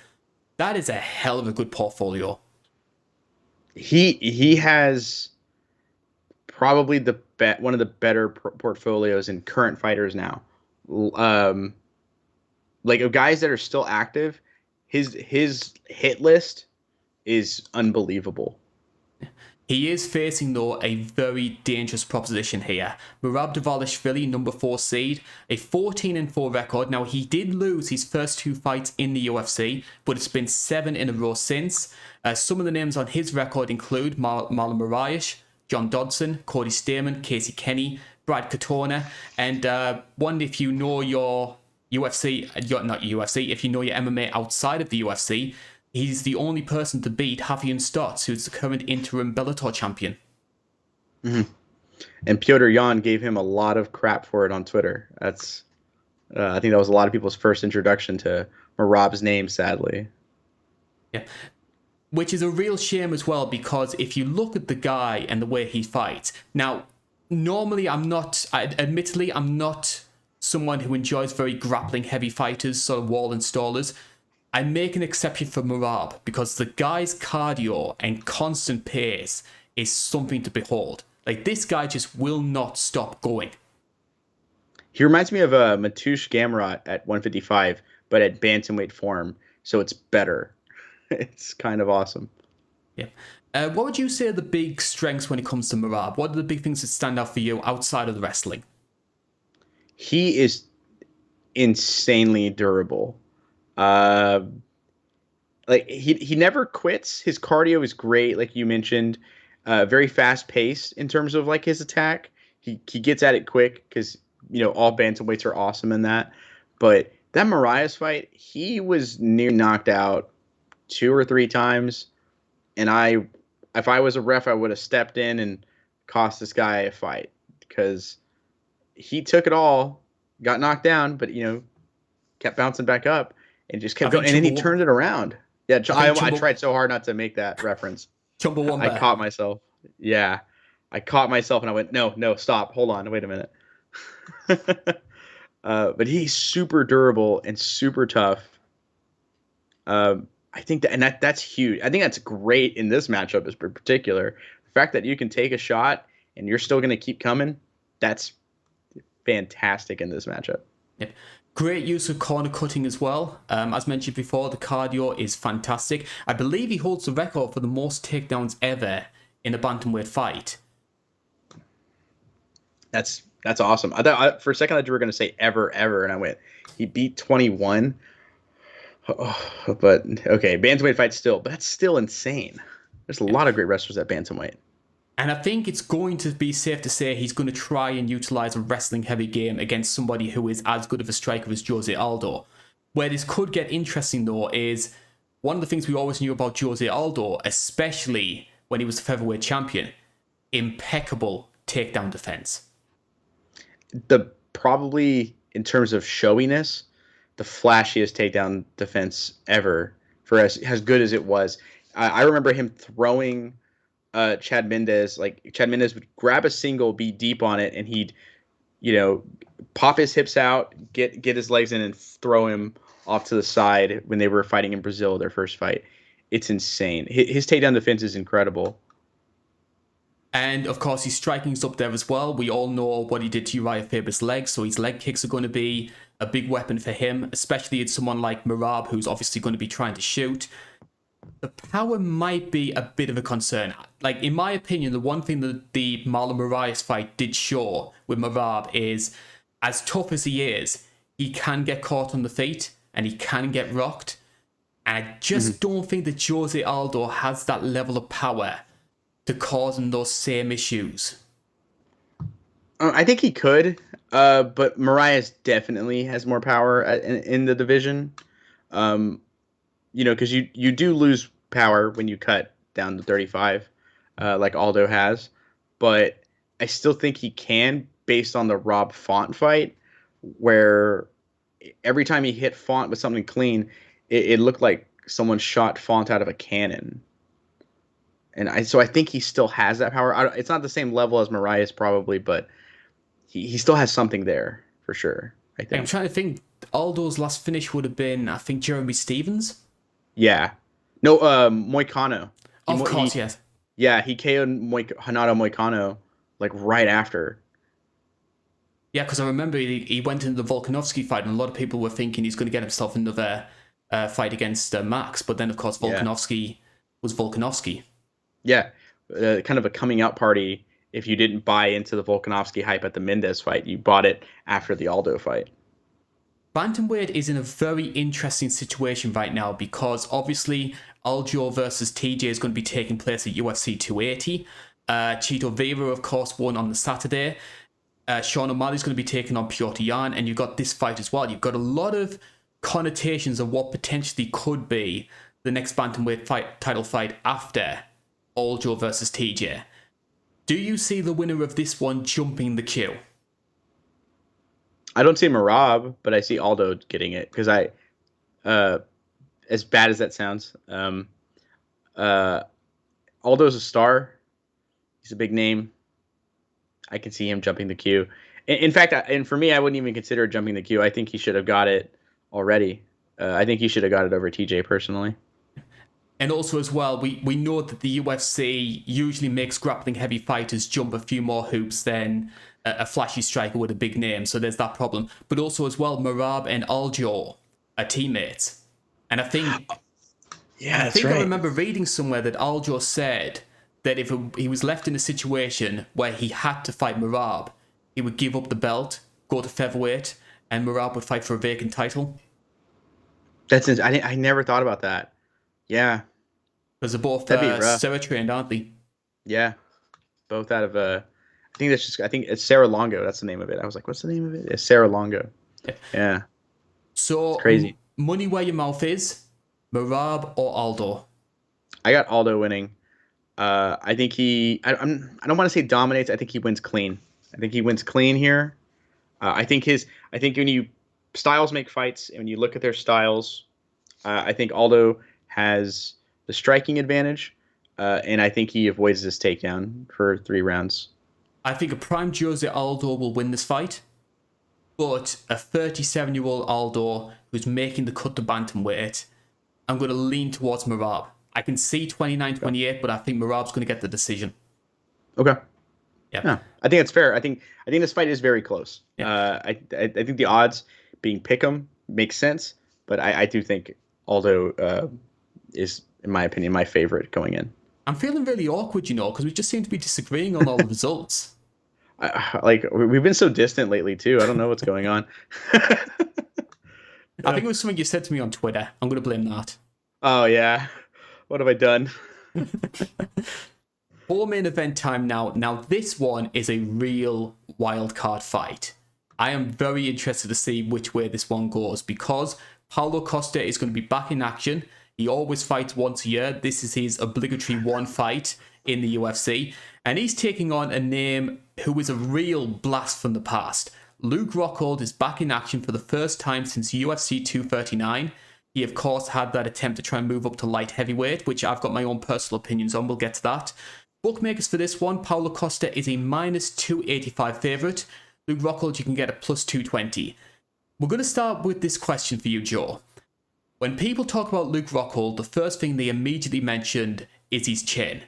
That is a hell of a good portfolio. He has probably one of the better portfolios in current fighters now. Of guys that are still active, his hit list is unbelievable. He is facing, though, a very dangerous proposition here. Merab Dvailishvili, number 4 seed, a 14-4 record. Now, he did lose his first 2 fights in the UFC, but it's been 7 in a row since. Some of the names on his record include Marlon Moraes, John Dodson, Cody Stamen, Casey Kenny, Brad Katona, and one, if you know your UFC, not UFC, if you know your MMA outside of the UFC, he's the only person to beat Javier Stotts, who's the current interim Bellator champion. Mm-hmm. And Piotr Jan gave him a lot of crap for it on Twitter. That's, I think that was a lot of people's first introduction to Merab's name, sadly. Yeah. Which is a real shame as well, because if you look at the guy and the way he fights, now, normally admittedly, I'm not someone who enjoys very grappling heavy fighters, sort of wall installers. I make an exception for Merab because the guy's cardio and constant pace is something to behold. Like, this guy just will not stop going. He reminds me of Mateusz Gamrot at 155, but at bantamweight form, so it's better. It's kind of awesome. Yeah. What would you say are the big strengths when it comes to Merab? What are the big things that stand out for you outside of the wrestling? He is insanely durable. He never quits. His cardio is great, like you mentioned. Very fast paced in terms of like his attack. He gets at it quick because all bantamweights are awesome in that. But that Moraes fight, he was near knocked out 2 or 3 times, and if I was a ref, I would have stepped in and cost this guy a fight because he took it all, got knocked down, but kept bouncing back up and just kept going, and then he turned it around. Yeah, I tried so hard not to make that reference. I caught myself. Yeah, I caught myself, and I went, no, stop, hold on, wait a minute. But he's super durable and super tough. I think that's huge. I think that's great in this matchup, in particular. The fact that you can take a shot and you're still going to keep coming, that's fantastic in this matchup. Yep. Great use of corner cutting as well. As mentioned before, the cardio is fantastic. I believe he holds the record for the most takedowns ever in a bantamweight fight. That's awesome. I thought for a second that you were going to say ever, and I went, he beat 21. Oh, but okay, bantamweight fight still, but that's still insane. There's a lot of great wrestlers at bantamweight. And I think it's going to be safe to say he's going to try and utilize a wrestling heavy game against somebody who is as good of a striker as Jose Aldo. Where this could get interesting, though, is one of the things we always knew about Jose Aldo, especially when he was the featherweight champion, impeccable takedown defense. Probably in terms of showiness, the flashiest takedown defense ever for as good as it was. I remember him throwing Chad Mendes. Like, Chad Mendes would grab a single, be deep on it, and he'd pop his hips out, get his legs in, and throw him off to the side when they were fighting in Brazil, their first fight. It's insane. His takedown defense is incredible. And of course, his striking's up there as well. We all know what he did to Uriah Faber's legs, so his leg kicks are going to be a big weapon for him, especially in someone like Merab, who's obviously going to be trying to shoot. The power might be a bit of a concern. Like, in my opinion, the one thing that the Marlon Moraes fight did show with Merab is, as tough as he is, he can get caught on the feet and he can get rocked. And I just don't think that Jose Aldo has that level of power to causing those same issues. I think he could, but Moraes definitely has more power in the division. Because you do lose power when you cut down to 35, like Aldo has. But I still think he can, based on the Rob Font fight, where every time he hit Font with something clean, it looked like someone shot Font out of a cannon. And so I think he still has that power. It's not the same level as Moraes probably, but he still has something there for sure, I think. I'm trying to think. Aldo's last finish would have been, I think, Jeremy Stevens. Yeah. No, Moicano. Of course, yes. Yeah, he KO'd Hanato Moicano like right after. Yeah, because I remember he went into the Volkanovski fight, and a lot of people were thinking he's going to get himself another fight against Max, but then, of course, Volkanovski was Volkanovski. Yeah, kind of a coming out party. If you didn't buy into the Volkanovski hype at the Mendez fight, you bought it after the Aldo fight. Bantamweight is in a very interesting situation right now because obviously Aldo versus TJ is going to be taking place at UFC 280. Chito Vera, of course, won on the Saturday. Sean O'Malley's going to be taking on Piotr Jan, and you've got this fight as well. You've got a lot of connotations of what potentially could be the next Bantamweight title fight after Aldo versus TJ. Do you see the winner of this one jumping the queue? I don't see Merab, but I see Aldo getting it because as bad as that sounds, Aldo's a star. He's a big name. I can see him jumping the queue. In fact, and for me, I wouldn't even consider jumping the queue. I think he should have got it already. I think he should have got it over TJ personally. And also as well, we know that the UFC usually makes grappling heavy fighters jump a few more hoops than a flashy striker with a big name. So there's that problem. But also as well, Merab and Aldo are teammates. And I think, I remember reading somewhere that Aldo said that if he was left in a situation where he had to fight Merab, he would give up the belt, go to featherweight, and Merab would fight for a vacant title. I never thought about that. Yeah. Because they're both Sarah trained, aren't they? Yeah. Both out of I think it's Sarah Longo. That's the name of it. I was like, what's the name of it? It's Sarah Longo. Yeah. So it's crazy. Money where your mouth is, Merab or Aldo? I got Aldo winning. I think I don't want to say dominates. I think he wins clean. I think he wins clean here. I think when you styles make fights, and when you look at their styles, I think Aldo has the striking advantage, and I think he avoids this takedown for 3 rounds. I think a prime Jose Aldo will win this fight, but a 37-year-old Aldo who's making the cut to bantamweight, I'm going to lean towards Merab. I can see 29-28, but I think Merab's going to get the decision. Okay. Yeah. I think it's fair. I think this fight is very close. Yeah. I think the odds being pick'em makes sense, but I do think Aldo is, in my opinion, my favorite going in. I'm feeling really awkward, because we just seem to be disagreeing on all the results. We've been so distant lately too. I don't know what's going on. I think it was something you said to me on Twitter. I'm going to blame that. Oh yeah. What have I done? For main event time now. Now this one is a real wild card fight. I am very interested to see which way this one goes because Paulo Costa is going to be back in action. He always fights once a year. This is his obligatory one fight in the UFC. And he's taking on a name who is a real blast from the past. Luke Rockhold is back in action for the first time since UFC 239. He, of course, had that attempt to try and move up to light heavyweight, which I've got my own personal opinions on. We'll get to that. Bookmakers for this one, Paulo Costa is a -285 favourite. Luke Rockhold, you can get a plus 220. We're going to start with this question for you, Joe. When people talk about Luke Rockhold, the first thing they immediately mentioned is his chin.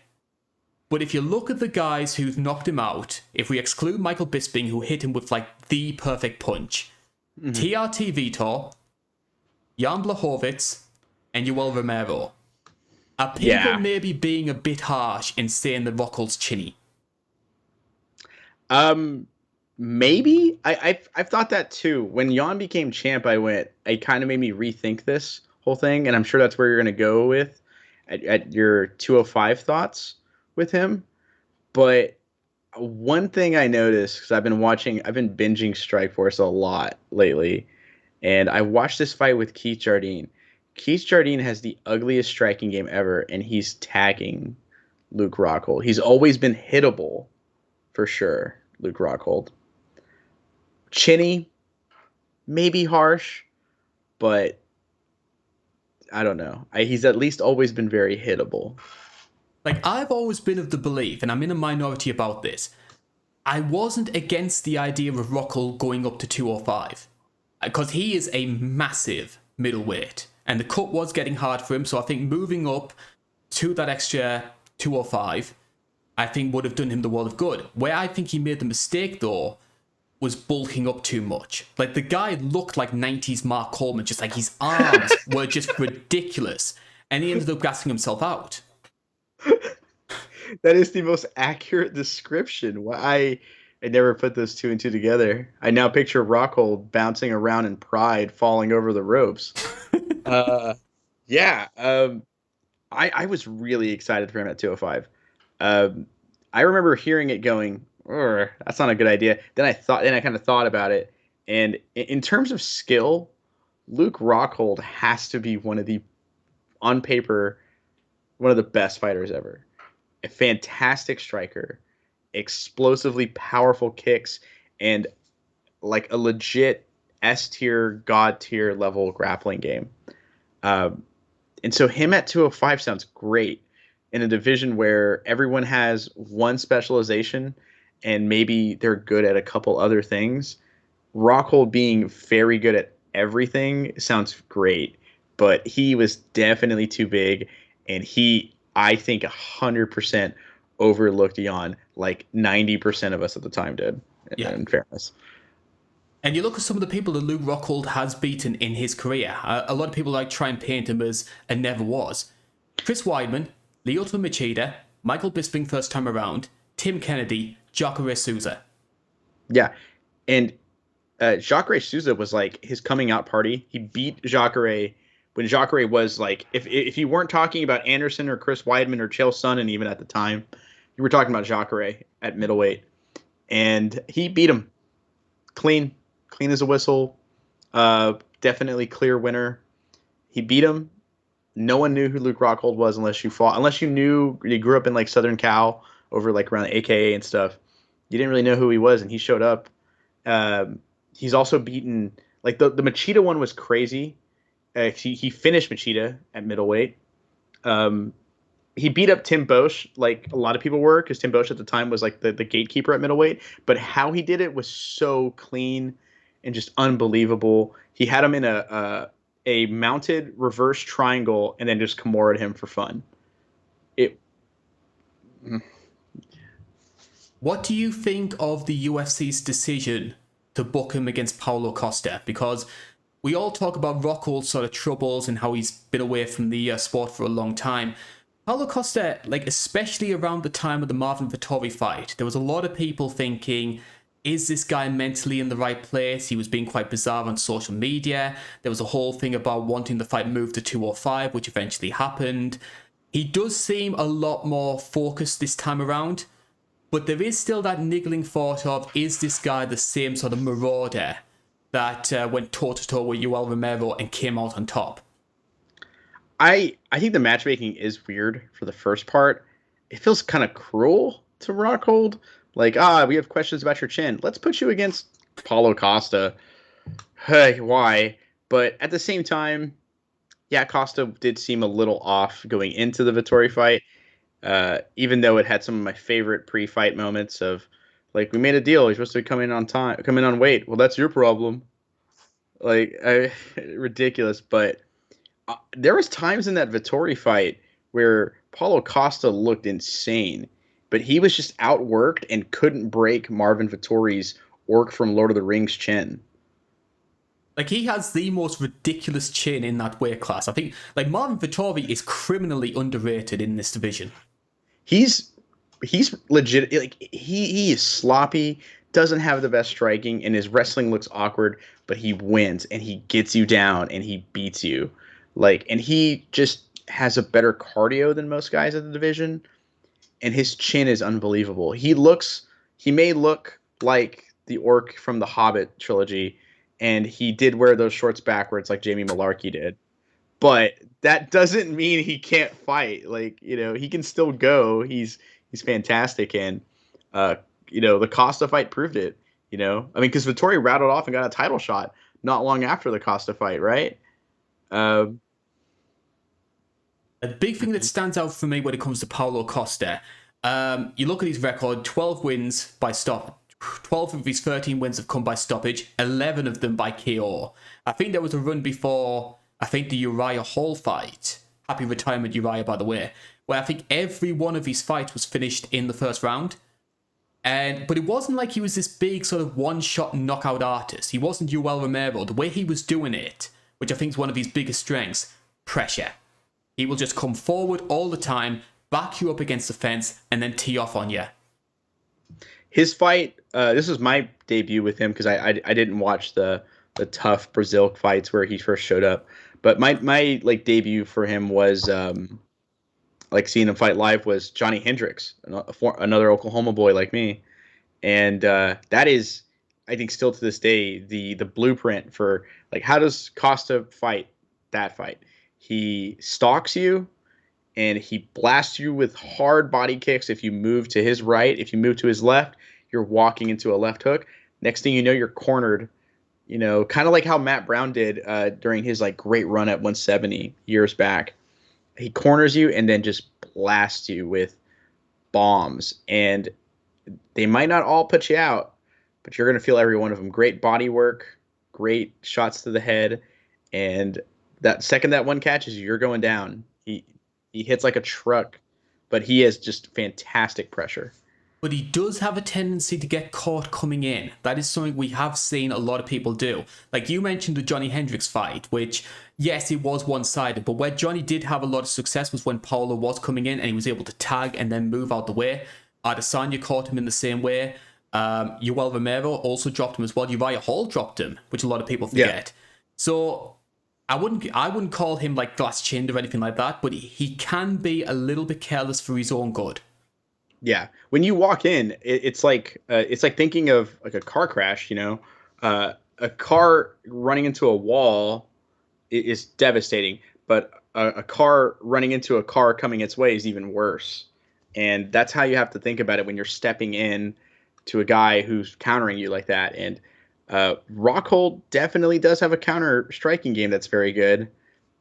But if you look at the guys who've knocked him out, if we exclude Michael Bisping, who hit him with like the perfect punch, TRT Vitor, Jan Blachowicz, and Yoel Romero, are people maybe being a bit harsh in saying that Rockhold's chinny? Maybe. I've thought that too. When Jan became champ, it kind of made me rethink this whole thing, and I'm sure that's where you're going to go with at your 205 thoughts with him. But one thing I noticed, because I've been binging Strikeforce a lot lately, and I watched this fight with Keith Jardine. Keith Jardine has the ugliest striking game ever, and he's tagging Luke Rockhold. He's always been hittable, for sure, Luke Rockhold. Chinny, maybe harsh, but I don't know. He's at least always been very hittable. Like, I've always been of the belief, and I'm in a minority about this, I wasn't against the idea of Rockhold going up to 205. Because he is a massive middleweight. And the cut was getting hard for him, so I think moving up to that extra 205, I think would have done him the world of good. Where I think he made the mistake, though, was bulking up too much. Like, the guy looked like 90s Mark Coleman, just like his arms were just ridiculous. And he ended up gassing himself out. That is the most accurate description. I never put those two and two together. I now picture Rockhold bouncing around in pride, falling over the ropes. I was really excited for him at 205. I remember hearing it going, that's not a good idea. Then I kind of thought about it. And in terms of skill, Luke Rockhold has to be on paper, one of the best fighters ever. A fantastic striker, explosively powerful kicks, and like a legit S-tier, God-tier level grappling game. And so him at 205 sounds great in a division where everyone has one specialization and maybe they're good at a couple other things. Rockhold being very good at everything sounds great, but he was definitely too big, and I think 100% overlooked Jan, like 90% of us at the time did, in fairness. And you look at some of the people that Luke Rockhold has beaten in his career. A lot of people like try and paint him as a never was. Chris Weidman, Lyoto Machida, Michael Bisping first time around, Tim Kennedy, Jacare Souza. Yeah, and Jacare Souza was like his coming out party. He beat Jacare when Jacare was like, if you weren't talking about Anderson or Chris Weidman or Chael Sonnen even at the time, you were talking about Jacare at middleweight. And he beat him clean as a whistle. Definitely clear winner. He beat him. No one knew who Luke Rockhold was unless you knew you grew up in like Southern Cal over like around AKA and stuff. You didn't really know who he was, and he showed up. He's also beaten, like the Machida one was crazy. He finished Machida at middleweight. He beat up Tim Boesch like a lot of people were, because Tim Boesch at the time was like the gatekeeper at middleweight. But how he did it was so clean and just unbelievable. He had him in a mounted reverse triangle and then just Kimura'd him for fun. What do you think of the UFC's decision to book him against Paulo Costa? Because we all talk about Rockhold's sort of troubles and how he's been away from the sport for a long time. Paulo Costa, like especially around the time of the Marvin Vettori fight, there was a lot of people thinking, is this guy mentally in the right place? He was being quite bizarre on social media. There was a whole thing about wanting the fight moved to 205, which eventually happened. He does seem a lot more focused this time around, but there is still that niggling thought of, is this guy the same sort of marauder that went toe-to-toe with Yoel Romero and came out on top? I think the matchmaking is weird for the first part. It feels kind of cruel to Rockhold. Like, we have questions about your chin. Let's put you against Paulo Costa. Hey, why? But at the same time, yeah, Costa did seem a little off going into the Vettori fight, even though it had some of my favorite pre-fight moments of Like, we made a deal. You're supposed to come in on time, come in on weight. Well, that's your problem. Like, ridiculous. But there was times in that Vettori fight where Paulo Costa looked insane, but he was just outworked and couldn't break Marvin Vettori's orc from Lord of the Rings chin. Like, he has the most ridiculous chin in that weight class. I think, like, Marvin Vettori is criminally underrated in this division. He's legit. Like, he is sloppy, doesn't have the best striking, and his wrestling looks awkward, but he wins and he gets you down and he beats you. Like, and he just has a better cardio than most guys in the division, and his chin is unbelievable. He may look like the orc from the Hobbit trilogy, and he did wear those shorts backwards like Jamie Malarkey did. But that doesn't mean he can't fight. Like, he can still go. He's fantastic, and the Costa fight proved it. I mean, because Vettori rattled off and got a title shot not long after the Costa fight, right? A big thing that stands out for me when it comes to Paulo Costa, you look at his record: 12 wins by stop. 12 of his 13 wins have come by stoppage, 11 of them by KO. I think there was a run before, I think, the Uriah Hall fight. Happy retirement, Uriah, by the way. Where I think every one of his fights was finished in the first round. But it wasn't like he was this big sort of one-shot knockout artist. He wasn't Yoel Romero. The way he was doing it, which I think is one of his biggest strengths, pressure. He will just come forward all the time, back you up against the fence, and then tee off on you. His fight, this was my debut with him because I didn't watch the tough Brazil fights where he first showed up. But my like debut for him was like seeing him fight live was Johnny Hendricks, another Oklahoma boy like me, and that is, I think, still to this day the blueprint for like how does Costa fight that fight. He stalks you and he blasts you with hard body kicks. If you move to his right, if you move to his left, you're walking into a left hook. Next thing you know, you're cornered. Kind of like how Matt Brown did during his like great run at 170 years back. He corners you and then just blasts you with bombs. And they might not all put you out, but you're going to feel every one of them. Great body work, great shots to the head. And that second that one catches you, you're going down. He hits like a truck, but he has just fantastic pressure. But he does have a tendency to get caught coming in. That is something we have seen a lot of people do. Like you mentioned the Johnny Hendricks fight, which, yes, it was one-sided, but where Johnny did have a lot of success was when Paulo was coming in and he was able to tag and then move out the way. Adesanya caught him in the same way. Yoel Romero also dropped him as well. Uriah Hall dropped him, which a lot of people forget. Yeah. So I wouldn't call him like glass-chinned or anything like that, but he can be a little bit careless for his own good. Yeah, when you walk in, it's like thinking of like a car crash. A car running into a wall is devastating, but a car running into a car coming its way is even worse. And that's how you have to think about it when you're stepping in to a guy who's countering you like that. And Rockhold definitely does have a counter striking game that's very good.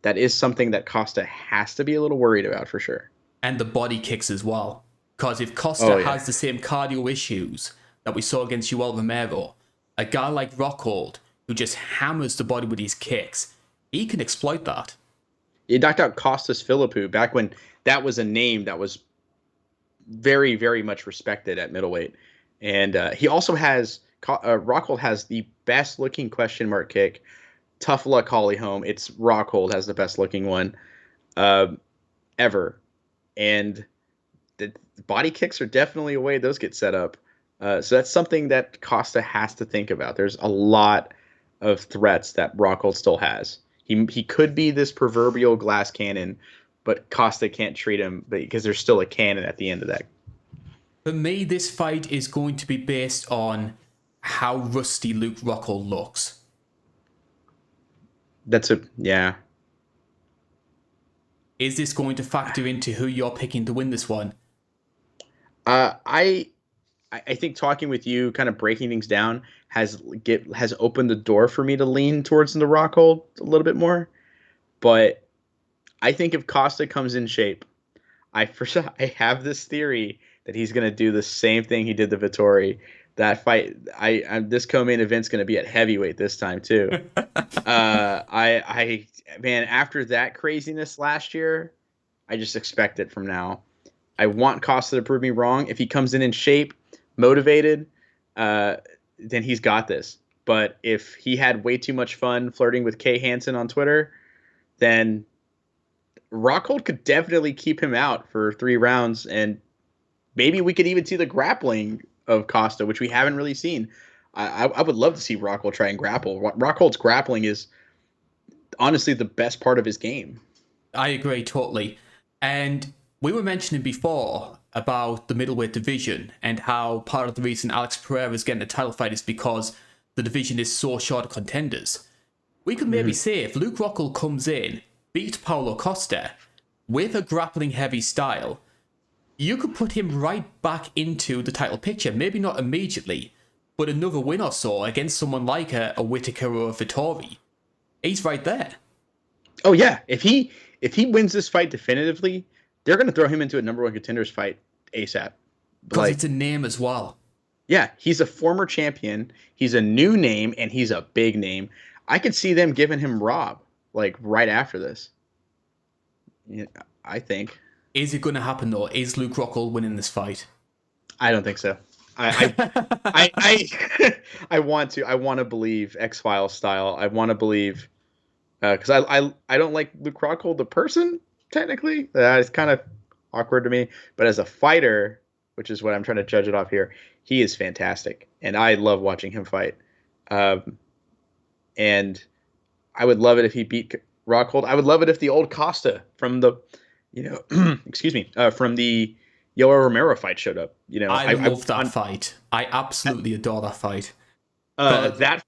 That is something that Costa has to be a little worried about for sure. And the body kicks as well. Because if Costa has the same cardio issues that we saw against Yoel Romero, a guy like Rockhold, who just hammers the body with his kicks, he can exploit that. He knocked out Costas Philippou back when that was a name that was very, very much respected at middleweight. And he also has, Rockhold has the best looking question mark kick. Tough luck, Holly Holm. It's Rockhold has the best looking one ever. And the body kicks are definitely a way those get set up. So that's something that Costa has to think about. There's a lot of threats that Rockhold still has. He could be this proverbial glass cannon, but Costa can't treat him because there's still a cannon at the end of that. For me, this fight is going to be based on how rusty Luke Rockhold looks. Yeah. Is this going to factor into who you're picking to win this one? I think talking with you, kind of breaking things down, has opened the door for me to lean towards the Rockhold a little bit more. But I think if Costa comes in shape, I have this theory that he's going to do the same thing he did to Vettori. That fight, this co-main event's going to be at heavyweight this time too. Man, after that craziness last year, I just expect it from now. I want Costa to prove me wrong. If he comes in shape, motivated, then he's got this. But if he had way too much fun flirting with Kay Hansen on Twitter, then Rockhold could definitely keep him out for 3 rounds, and maybe we could even see the grappling of Costa, which we haven't really seen. I would love to see Rockhold try and grapple. Rockhold's grappling is honestly the best part of his game. I agree totally. And we were mentioning before about the middleweight division and how part of the reason Alex Pereira is getting a title fight is because the division is so short of contenders. We could maybe say if Luke Rockhold comes in, beats Paulo Costa with a grappling heavy style, you could put him right back into the title picture. Maybe not immediately, but another win or so against someone like a Whittaker or a Vettori. He's right there. Oh yeah, if he wins this fight definitively, they're going to throw him into a number 1 contenders fight ASAP. Because it's a name as well. Yeah, he's a former champion. He's a new name, and he's a big name. I could see them giving him Rob right after this. Yeah, I think. Is it going to happen though? Is Luke Rockhold winning this fight? I don't think so. I want to believe X-Files style. I want to believe because I don't like Luke Rockhold the person technically. It's kind of awkward to me. But as a fighter, which is what I'm trying to judge it off here, he is fantastic, and I love watching him fight. And I would love it if he beat Rockhold. I would love it if the old Costa from the, excuse me, from the Yoel Romero fight showed up. I love that fight. I absolutely adore that fight. That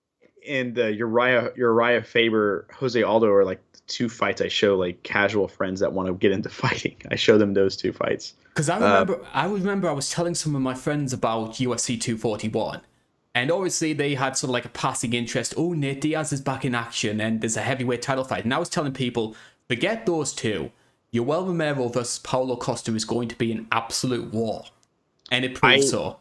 and the Uriah Faber Jose Aldo are like the 2 fights I show like casual friends that want to get into fighting. I show them those 2 fights. Because I remember I was telling some of my friends about UFC 241. And obviously they had sort of like a passing interest. Oh, Nate Diaz is back in action and there's a heavyweight title fight. And I was telling people, forget those 2. Yoel Romero versus Paulo Costa is going to be an absolute war. And it proves so.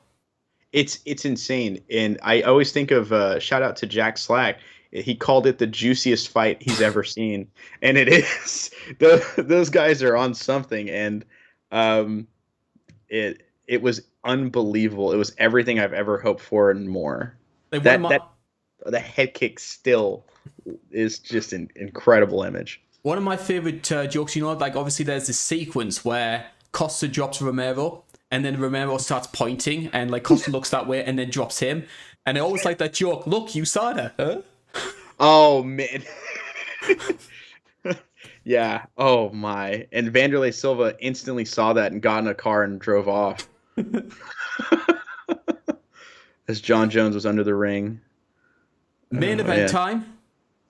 It's insane. And I always think of, shout out to Jack Slack. He called it the juiciest fight he's ever seen. And it is. Those guys are on something. And it was unbelievable. It was everything I've ever hoped for and more. Like the head kick still is just an incredible image. One of my favorite jokes, like obviously there's this sequence where Costa drops Romero and then Romero starts pointing and like Costa looks that way and then drops him. And I always like that joke. Look, USADA, huh? Oh man. Yeah. Oh my. And Vanderlei Silva instantly saw that and got in a car and drove off. As John Jones was under the ring. Main event time.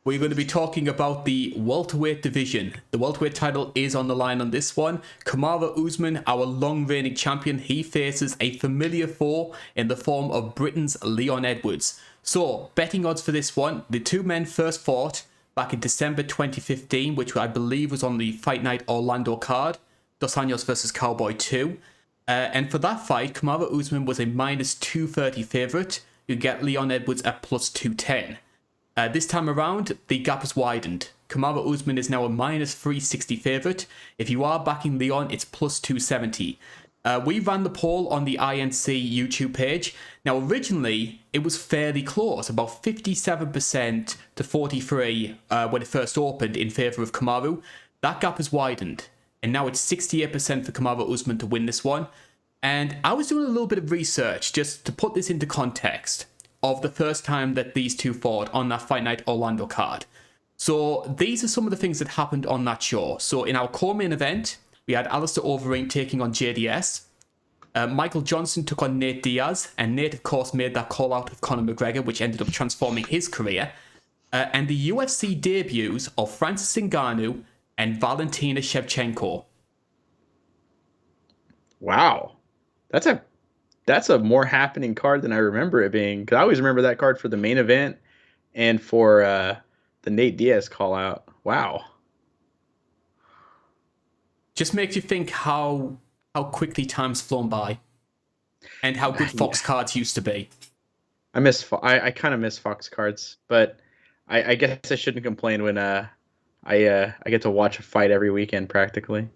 We're going to be talking about the welterweight division. The welterweight title is on the line on this one. Kamaru Usman, our long-reigning champion, he faces a familiar foe in the form of Britain's Leon Edwards. So, betting odds for this one, the 2 men first fought back in December 2015, which I believe was on the Fight Night Orlando card. Dos Anjos versus Cowboy 2. And for that fight, Kamaru Usman was a minus 230 favourite. You get Leon Edwards at plus 210. This time around, the gap has widened. Kamaru Usman is now a minus 360 favourite. If you are backing Leon, it's plus 270. We ran the poll on the INC YouTube page. Now, originally, it was fairly close, about 57% to 43% when it first opened in favour of Kamaru. That gap has widened, and now it's 68% for Kamaru Usman to win this one. And I was doing a little bit of research just to put this into context of the first time that these 2 fought on that Fight Night Orlando card. So these are some of the things that happened on that show. So in our co-main event, we had Alistair Overeem taking on JDS. Michael Johnson took on Nate Diaz, and Nate, of course, made that call out of Conor McGregor, which ended up transforming his career. And the UFC debuts of Francis Ngannou and Valentina Shevchenko. Wow. That's a more happening card than I remember it being. Because I always remember that card for the main event and for the Nate Diaz call out. Wow. Just makes you think how quickly time's flown by. and how good Fox cards used to be. I kind of miss Fox cards, but I guess I shouldn't complain when I get to watch a fight every weekend practically.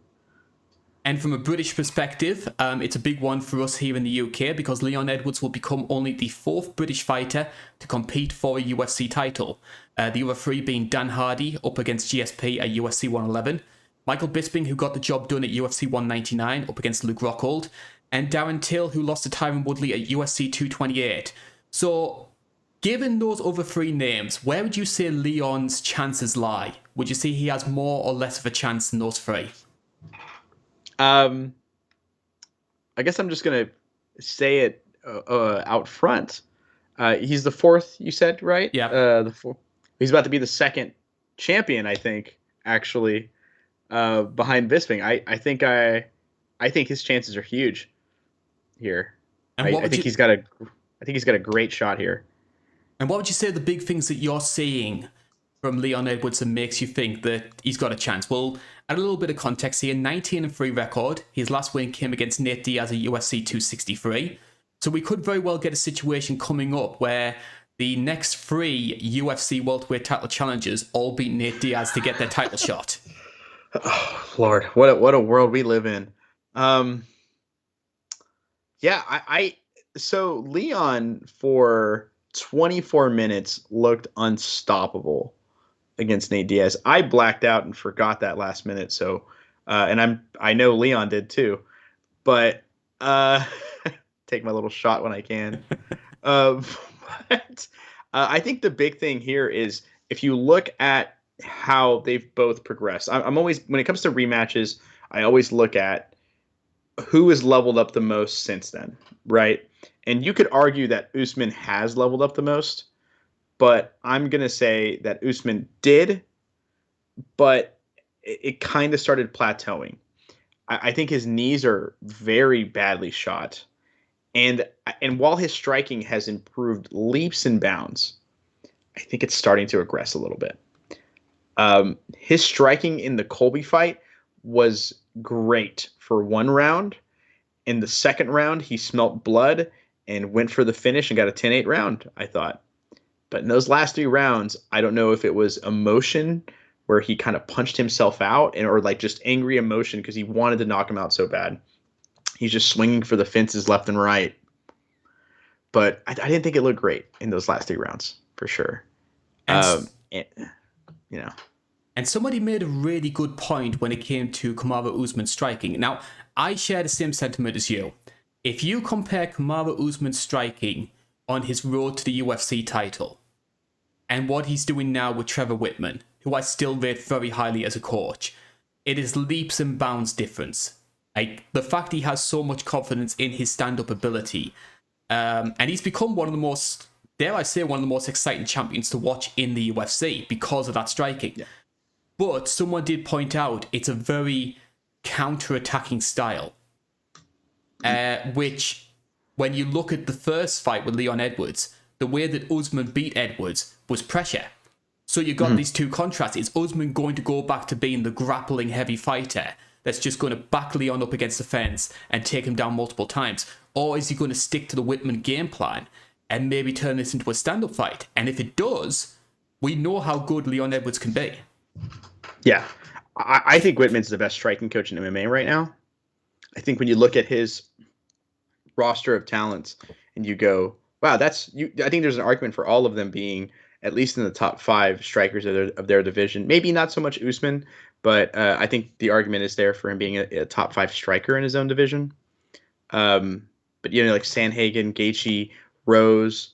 And from a British perspective, it's a big one for us here in the UK because Leon Edwards will become only the 4th British fighter to compete for a UFC title. The other 3 being Dan Hardy up against GSP at UFC 111, Michael Bisping, who got the job done at UFC 199 up against Luke Rockhold, and Darren Till, who lost to Tyron Woodley at UFC 228. So, given those other 3 names, where would you say Leon's chances lie? Would you say he has more or less of a chance than those 3? I guess I'm just gonna say it out front. He's the 4th, you said, right? Yeah. The 4th. He's about to be the 2nd champion, I think, actually, behind Bisping. I think his chances are huge here. And I think he's got a great shot here. And what would you say are the big things that you're seeing from Leon Edwards that makes you think that he's got a chance? Well, add a little bit of context here. 19-3 record. His last win came against Nate Diaz at UFC 263. So we could very well get a situation coming up where the next 3 UFC welterweight title challengers all beat Nate Diaz to get their title shot. Oh, Lord, what a world we live in. Yeah, so Leon for 24 minutes looked unstoppable against Nate Diaz. I blacked out and forgot that last minute. So, and I know Leon did too, but take my little shot when I can. But I think the big thing here is if you look at how they've both progressed. I'm always, when it comes to rematches, I always look at who has leveled up the most since then, right? And you could argue that Usman has leveled up the most, but I'm going to say that Usman did, but it kind of started plateauing. I think his knees are very badly shot. And while his striking has improved leaps and bounds, I think it's starting to regress a little bit. His striking in the Colby fight was great for 1 round. In the 2nd round, he smelt blood and went for the finish and got a 10-8 round, I thought. But in those last 3 rounds, I don't know if it was emotion where he kind of punched himself out or like just angry emotion because he wanted to knock him out so bad. He's just swinging for the fences left and right. But I didn't think it looked great in those last 3 rounds, for sure. And somebody made a really good point when it came to Kamaru Usman striking. Now, I share the same sentiment as you. If you compare Kamaru Usman's striking on his road to the UFC title and what he's doing now with Trevor Whitman, who I still rate very highly as a coach, it is leaps and bounds difference. Like, the fact he has so much confidence in his stand-up ability, and he's become one of the most, dare I say, one of the most exciting champions to watch in the UFC because of that striking. Yeah. But someone did point out it's a very counter-attacking style, which, when you look at the first fight with Leon Edwards, the way that Usman beat Edwards was pressure. So you got these 2 contrasts. Is Usman going to go back to being the grappling heavy fighter that's just going to back Leon up against the fence and take him down multiple times? Or is he going to stick to the Whitman game plan and maybe turn this into a stand-up fight? And if it does, we know how good Leon Edwards can be. Yeah. I think Whitman's the best striking coach in MMA right now. I think when you look at his roster of talents and you go, wow, I think there's an argument for all of them being at least in the top 5 strikers of their division. Maybe not so much Usman, but I think the argument is there for him being a top 5 striker in his own division. But, like Sandhagen, Gaethje, Rose,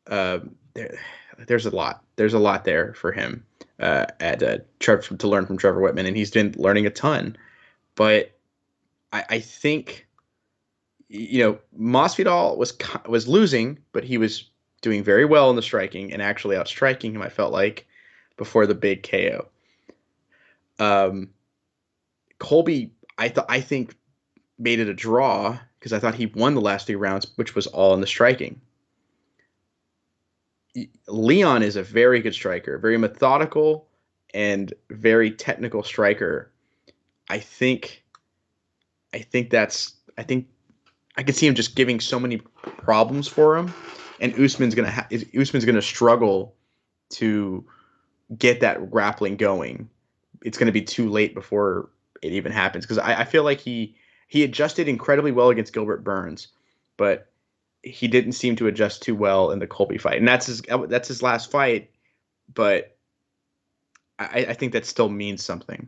there's a lot. There's a lot there for him to learn from Trevor Whitman, and he's been learning a ton. But I think, Masvidal was losing, but he was doing very well in the striking and actually outstriking him, I felt like, before the big KO. Colby, I think made it a draw because I thought he won the last 3 rounds, which was all in the striking. Leon is a very good striker, very methodical and very technical striker. I think I could see him just giving so many problems for him, and Usman's gonna struggle to get that grappling going. It's gonna be too late before it even happens, because I feel like he adjusted incredibly well against Gilbert Burns, but he didn't seem to adjust too well in the Colby fight, and that's his last fight. But I think that still means something.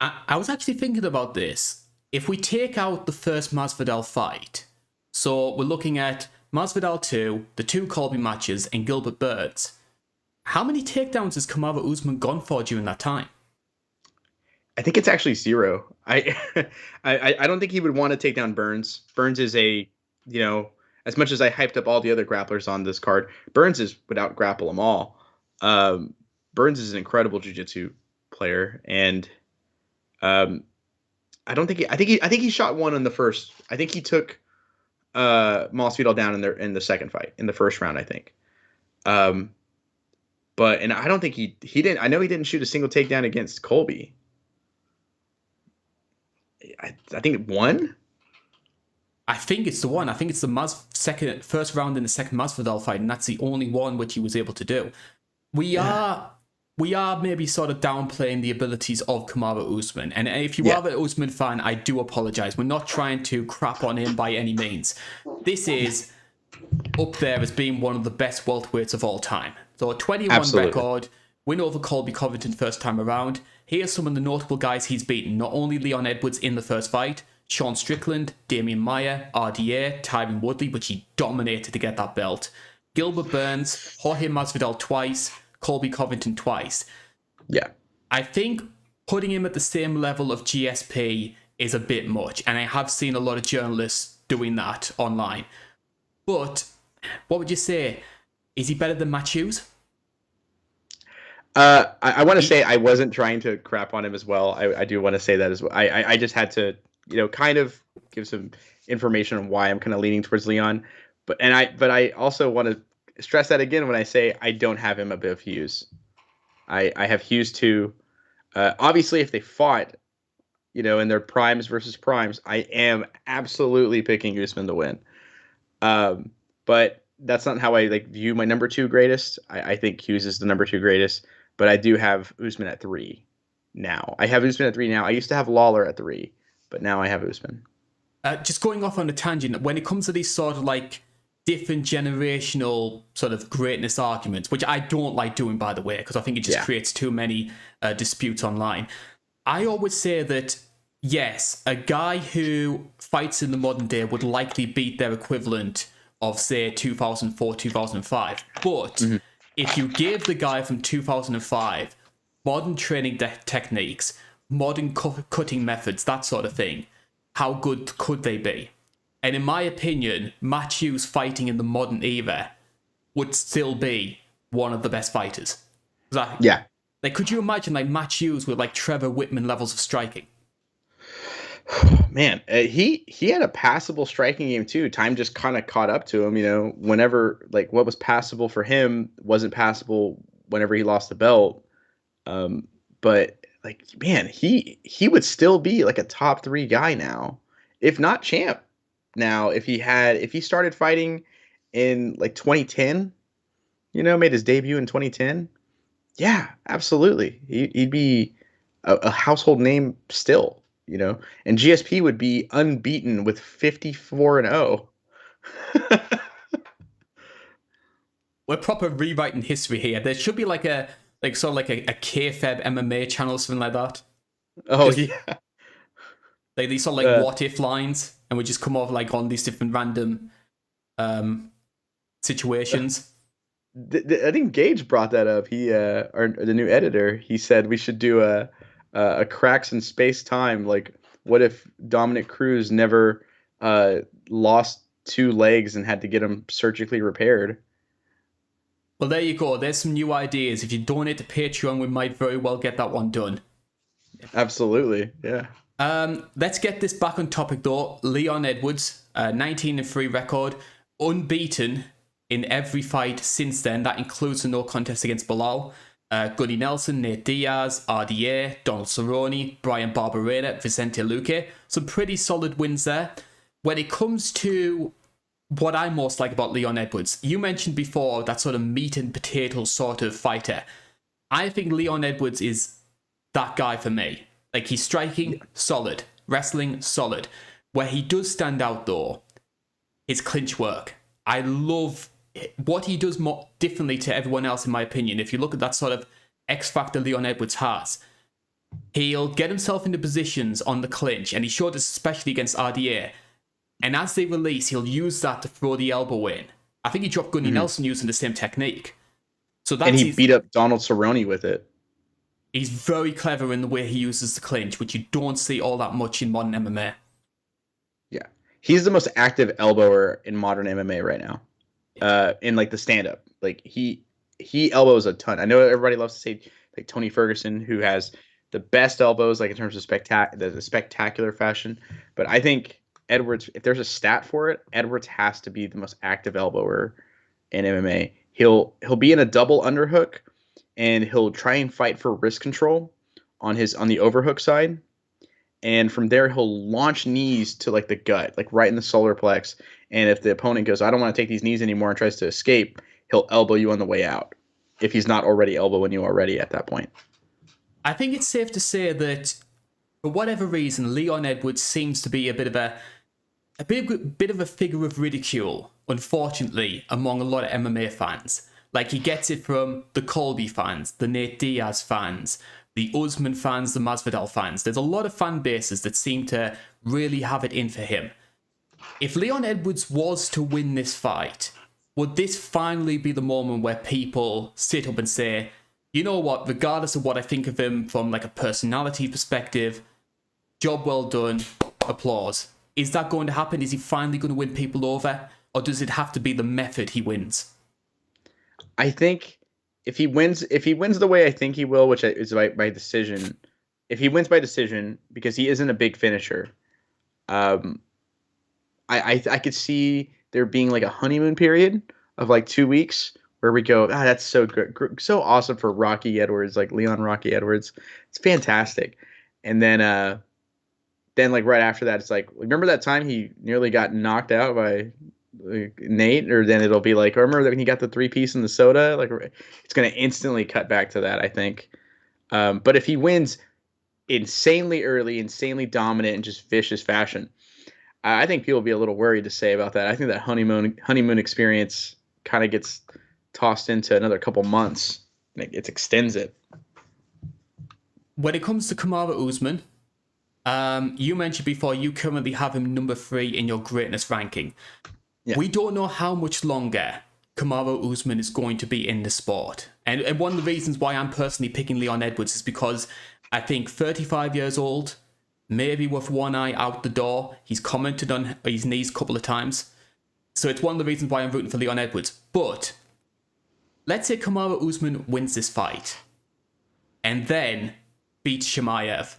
I was actually thinking about this. If we take out the first Masvidal fight, so we're looking at Masvidal 2, the 2 Colby matches, and Gilbert Burns, how many takedowns has Kamaru Usman gone for during that time? I think it's actually 0. I don't think he would want to take down Burns. Burns is as much as I hyped up all the other grapplers on this card, Burns would out grapple them all. Burns is an incredible jiu-jitsu player, and I think he shot one in the first. I think he took Masvidal down in the second fight, in the first round, I think. But I don't think he didn't. I know he didn't shoot a single takedown against Colby. I think one. I think it's the one. I think it's the first round in the second Masvidal fight, and that's the only one which he was able to do. We are maybe sort of downplaying the abilities of Kamaru Usman, and if you are an Usman fan, I do apologize. We're not trying to crap on him by any means. This is up there as being one of the best welterweights of all time. So a 21 record, win over Colby Covington first time around. Here's some of the notable guys he's beaten. Not only Leon Edwards in the first fight, Sean Strickland, Damian Maia, RDA, Tyron Woodley, which he dominated to get that belt. Gilbert Burns, Jorge Masvidal twice, Colby Covington twice. Yeah. I think putting him at the same level of GSP is a bit much, and I have seen a lot of journalists doing that online. But what would you say? Is he better than Matt Hughes? I want to say I wasn't trying to crap on him as well. I do want to say that as well. I just had to, kind of give some information on why I'm kind of leaning towards Leon. But I also want to stress that again when I say I don't have him above Hughes. I have Hughes too. Obviously, if they fought, in their primes versus primes, I am absolutely picking Usman to win. But that's not how I view my number 2 greatest. I think Hughes is the number 2 greatest, but I do have Usman at 3 now. I have Usman at 3 now. I used to have Lawler at 3, but now I have Usman. Just going off on a tangent, when it comes to these sort of different generational sort of greatness arguments, which I don't like doing, by the way, because I think it just creates too many disputes online. I always say that, yes, a guy who fights in the modern day would likely beat their equivalent of, say, 2004, 2005. But if you give the guy from 2005 modern training techniques, modern cutting methods, that sort of thing, how good could they be? And in my opinion, Matt Hughes fighting in the modern era would still be one of the best fighters. Yeah. Could you imagine Matt Hughes with Trevor Whitman levels of striking? Man, he had a passable striking game too. Time just kind of caught up to him, whenever what was passable for him wasn't passable whenever he lost the belt. But man, he would still be a top 3 guy now, if not champ. Now, if he started fighting in 2010, made his debut in 2010, yeah, absolutely. He'd be a household name still. And GSP would be unbeaten with 54-0. We're proper rewriting history here. There should be a K-Feb MMA channel or something like that. Oh, yeah. These sort of what if lines, and we just come off on these different random situations. I think Gage brought that up. He the new editor, he said we should do a cracks in space time. What if Dominic Cruz never lost 2 legs and had to get them surgically repaired? Well, there you go. There's some new ideas. If you donate to Patreon, we might very well get that one done. Absolutely, yeah. Let's get this back on topic though. Leon Edwards, 19-3 record, unbeaten in every fight since then. That includes the no contest against Bilal. Gunny Nelson, Nate Diaz, RDA, Donald Cerrone, Brian Barberena, Vicente Luque. Some pretty solid wins there. when it comes to what I most like about Leon Edwards, you mentioned before that sort of meat and potatoes sort of fighter. I think Leon Edwards is that guy for me. Like, he's striking, solid. Wrestling, solid. Where he does stand out, though, is clinch work. I love what he does more differently to everyone else, in my opinion. If you look at that sort of X factor Leon Edwards has, he'll get himself into positions on the clinch, and he showed this especially against RDA. And as they release, he'll use that to throw the elbow in. I think he dropped Gunnar Nelson using the same technique. So that's and he beat up Donald Cerrone with it. He's very clever in the way he uses the clinch, which you don't see all that much in modern MMA. Yeah. He's the most active elbower in modern MMA right now. In like the stand-up. Like he elbows a ton. I know everybody loves to say like Tony Ferguson, who has the best elbows, like in terms of the spectacular fashion. But I think Edwards, if there's a stat for it, Edwards has to be the most active elbower in MMA. He'll be in a double underhook, and he'll try and fight for wrist control on the overhook side. And from there, he'll launch knees to like the gut, like right in the solar plex. And if the opponent goes, I don't want to take these knees anymore, and tries to escape, he'll elbow you on the way out, if he's not already elbowing you already at that point. I think it's safe to say that for whatever reason, Leon Edwards seems to be a bit of a figure of ridicule, unfortunately, among a lot of MMA fans. Like, he gets it from the Colby fans, the Nate Diaz fans, the Usman fans, the Masvidal fans. There's a lot of fan bases that seem to really have it in for him. If Leon Edwards was to win this fight, would this finally be the moment where people sit up and say, you know what, regardless of what I think of him from like a personality perspective, job well done, applause. Is that going to happen? Is he finally going to win people over? Or does it have to be the method he wins? I think if he wins the way I think he will, which is by decision, if he wins by decision, because he isn't a big finisher, I could see there being like a honeymoon period of like 2 weeks where we go, that's so good, so awesome for Rocky Edwards, like Leon Rocky Edwards. It's fantastic. And then like right after that, it's like, remember that time he nearly got knocked out by Nate? Or then it'll be like, remember that when he got the 3-piece in the soda? Like, it's going to instantly cut back to that, I think. But if he wins insanely early, insanely dominant, and just vicious fashion, I think people will be a little worried to say about that. I think that honeymoon experience kind of gets tossed into another couple months. It extends it. When it comes to Kamaru Usman, you mentioned before you currently have him number 3 in your greatness ranking. Yeah. We don't know how much longer Kamaru Usman is going to be in the sport. And one of the reasons why I'm personally picking Leon Edwards is because I think 35 years old, maybe with one eye out the door. He's commented on his knees a couple of times. So it's one of the reasons why I'm rooting for Leon Edwards. But let's say Kamaru Usman wins this fight and then beats Chimaev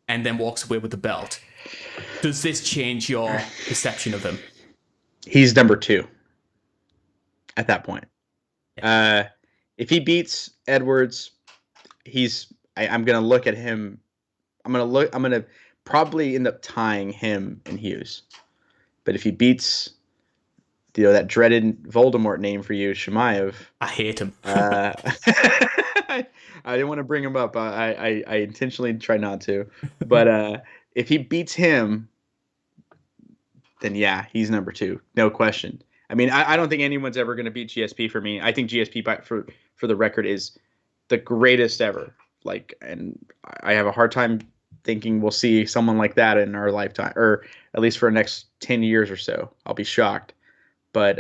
and then walks away with the belt. Does this change your perception of him? He's number 2 at that point. Yeah. If he beats Edwards, I'm going to look at him. I'm going to probably end up tying him and Hughes. But if he beats, that dreaded Voldemort name for you, Chimaev. I hate him. I didn't want to bring him up. I intentionally try not to. But if he beats him, then yeah, he's number 2. No question. I mean, I don't think anyone's ever going to beat GSP for me. I think GSP, for the record, is the greatest ever. Like, and I have a hard time thinking we'll see someone like that in our lifetime, or at least for the next 10 years or so. I'll be shocked. But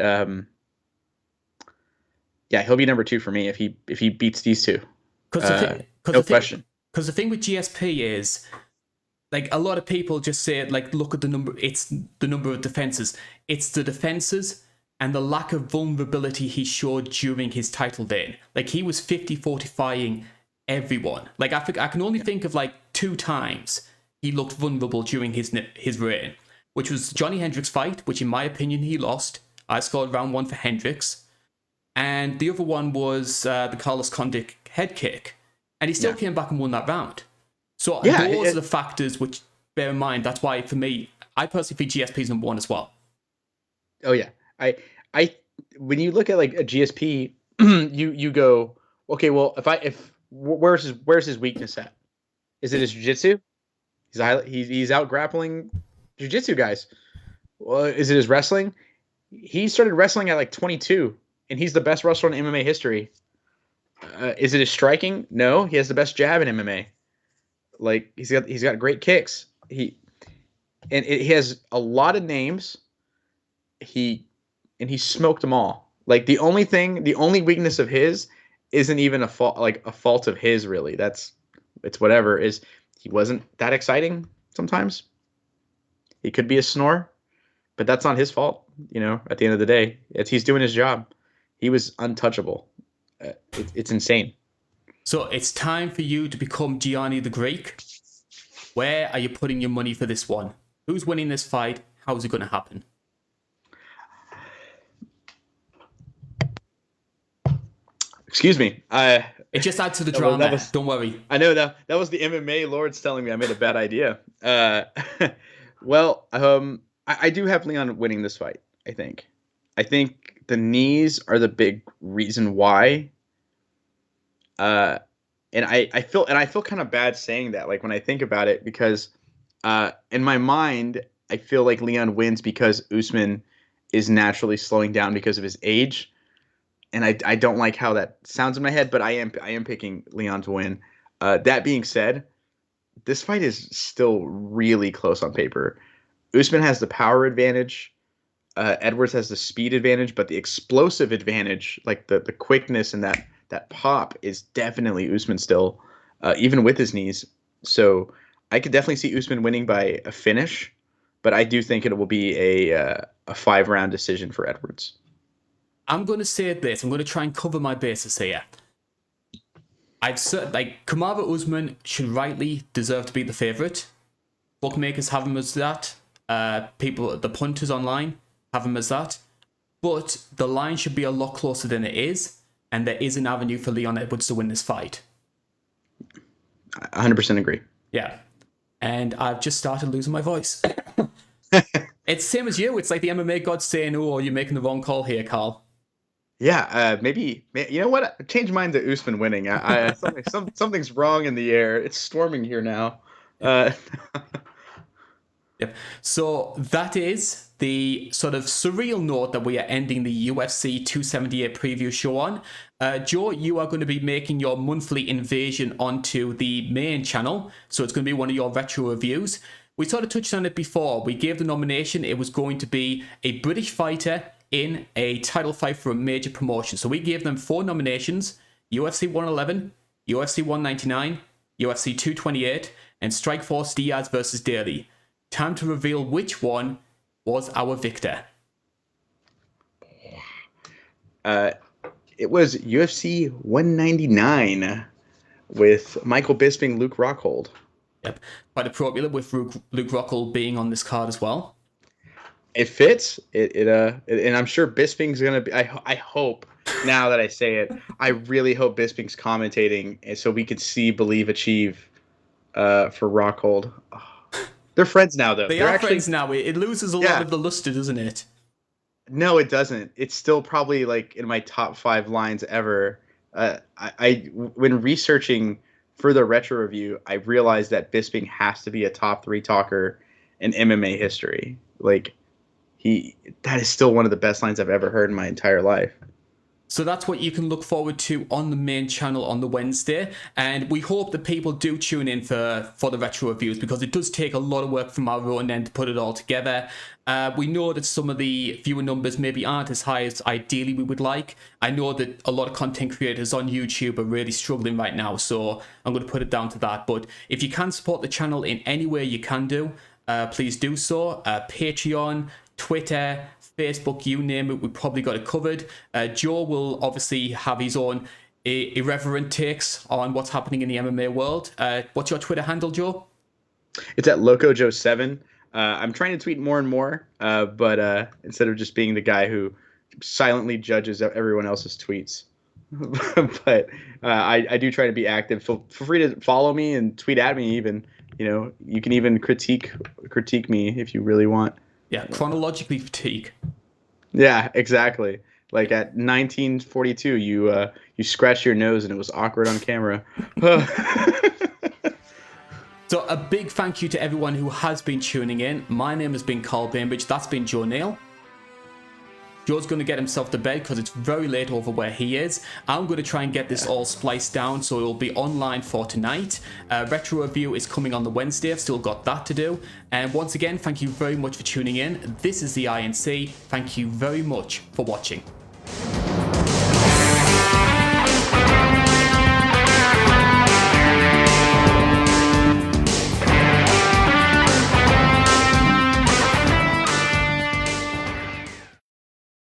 yeah, he'll be number 2 for me if he beats these two. No question. Because the thing with GSP is, like, a lot of people just say, like, look at the number. It's the number of defenses. It's the defenses and the lack of vulnerability he showed during his title reign. Like, he was 50-40-fying everyone. Like, I can only think of like 2 times he looked vulnerable during his reign, which was the Johnny Hendricks fight, which in my opinion he lost. I scored round 1 for Hendricks. And the other one was the Carlos Condit head kick. And he still came back and won that round. So those are the factors which, bear in mind, that's why for me, I personally think GSP is number one as well. Oh yeah, I when you look at like a GSP, you go, okay, well where's his weakness at? Is it his jiu-jitsu? He's out grappling jiu-jitsu guys. Well, is it his wrestling? He started wrestling at like 22, and he's the best wrestler in MMA history. Is it his striking? No, he has the best jab in MMA. Like he's got great kicks. He has a lot of names. He smoked them all. Like the only weakness of his isn't even a fault of his really. It's whatever. Is he wasn't that exciting sometimes. He could be a snore, but that's not his fault. At the end of the day, he's doing his job. He was untouchable. It's insane. So it's time for you to become Gianni the Greek. Where are you putting your money for this one? Who's winning this fight? How's it going to happen? Excuse me. It just adds to the drama. Don't worry. I know that was the MMA lords telling me I made a bad idea. Well, I do have Leon winning this fight. I think the knees are the big reason why. And I feel kind of bad saying that, like when I think about it, because in my mind I feel like Leon wins because Usman is naturally slowing down because of his age. And I don't like how that sounds in my head, but I am picking Leon to win. That being said, this fight is still really close on paper. Usman has the power advantage. Edwards has the speed advantage, but the explosive advantage, like the quickness and that pop, is definitely Usman still, even with his knees. So I could definitely see Usman winning by a finish, but I do think it will be a 5-round decision for Edwards. I'm going to say this. I'm going to try and cover my bases here. I've said, Kamaru Usman should rightly deserve to be the favourite. Bookmakers have him as that. The punters online have him as that. But the line should be a lot closer than it is, and there is an avenue for Leon Edwards to win this fight. 100% agree. Yeah. And I've just started losing my voice. It's the same as you. It's like the MMA gods saying, oh, you're making the wrong call here, Karl. Yeah, maybe. You know what? Change mine to Usman winning. Something's wrong in the air. It's storming here now. Yep. So that is the sort of surreal note that we are ending the UFC 278 preview show on. Joe, you are going to be making your monthly invasion onto the main channel. So it's going to be one of your retro reviews. We sort of touched on it before. We gave the nomination. It was going to be a British fighter in a title fight for a major promotion. So we gave them 4 nominations: UFC 111, UFC 199, UFC 228, and Strikeforce Diaz versus Daly. Time to reveal which one was our victor. It was UFC 199 with Michael Bisping, Luke Rockhold. Yep, quite appropriate with Luke Rockhold being on this card as well. It fits. And I'm sure Bisping's gonna be. I hope, now that I say it, I really hope Bisping's commentating, so we could see, believe, achieve for Rockhold. Oh. They're friends now, though. They're actually friends now. It loses a lot of the luster, doesn't it? No, it doesn't. It's still probably like in my top 5 lines ever. When researching for the retro review, I realized that Bisping has to be a top 3 talker in MMA history. Like, that is still one of the best lines I've ever heard in my entire life. So that's what you can look forward to on the main channel on the Wednesday. And we hope that people do tune in for the retro reviews, because it does take a lot of work from our own end to put it all together. We know that some of the viewer numbers maybe aren't as high as ideally we would like. I know that a lot of content creators on YouTube are really struggling right now, so I'm going to put it down to that. But if you can support the channel in any way you can do, please do so. Patreon, Twitter, Facebook, you name it, we've probably got it covered. Joe will obviously have his own irreverent takes on what's happening in the MMA world. What's your Twitter handle, Joe? It's at LocoJoe7. I'm trying to tweet more and more, but instead of just being the guy who silently judges everyone else's tweets. But I do try to be active. Feel free to follow me and tweet at me even, You know, you can even critique me if you really want. Yeah, chronologically fatigue. Yeah, exactly. Like at 1942, you scratched your nose and it was awkward on camera. So a big thank you to everyone who has been tuning in. My name has been Karl Bainbridge. That's been Joe Neal. Joe's going to get himself to bed because it's very late over where he is. I'm going to try and get this all spliced down so it'll be online for tonight. Retro review is coming on the Wednesday. I've still got that to do. And once again, thank you very much for tuning in. This is the INC. Thank you very much for watching.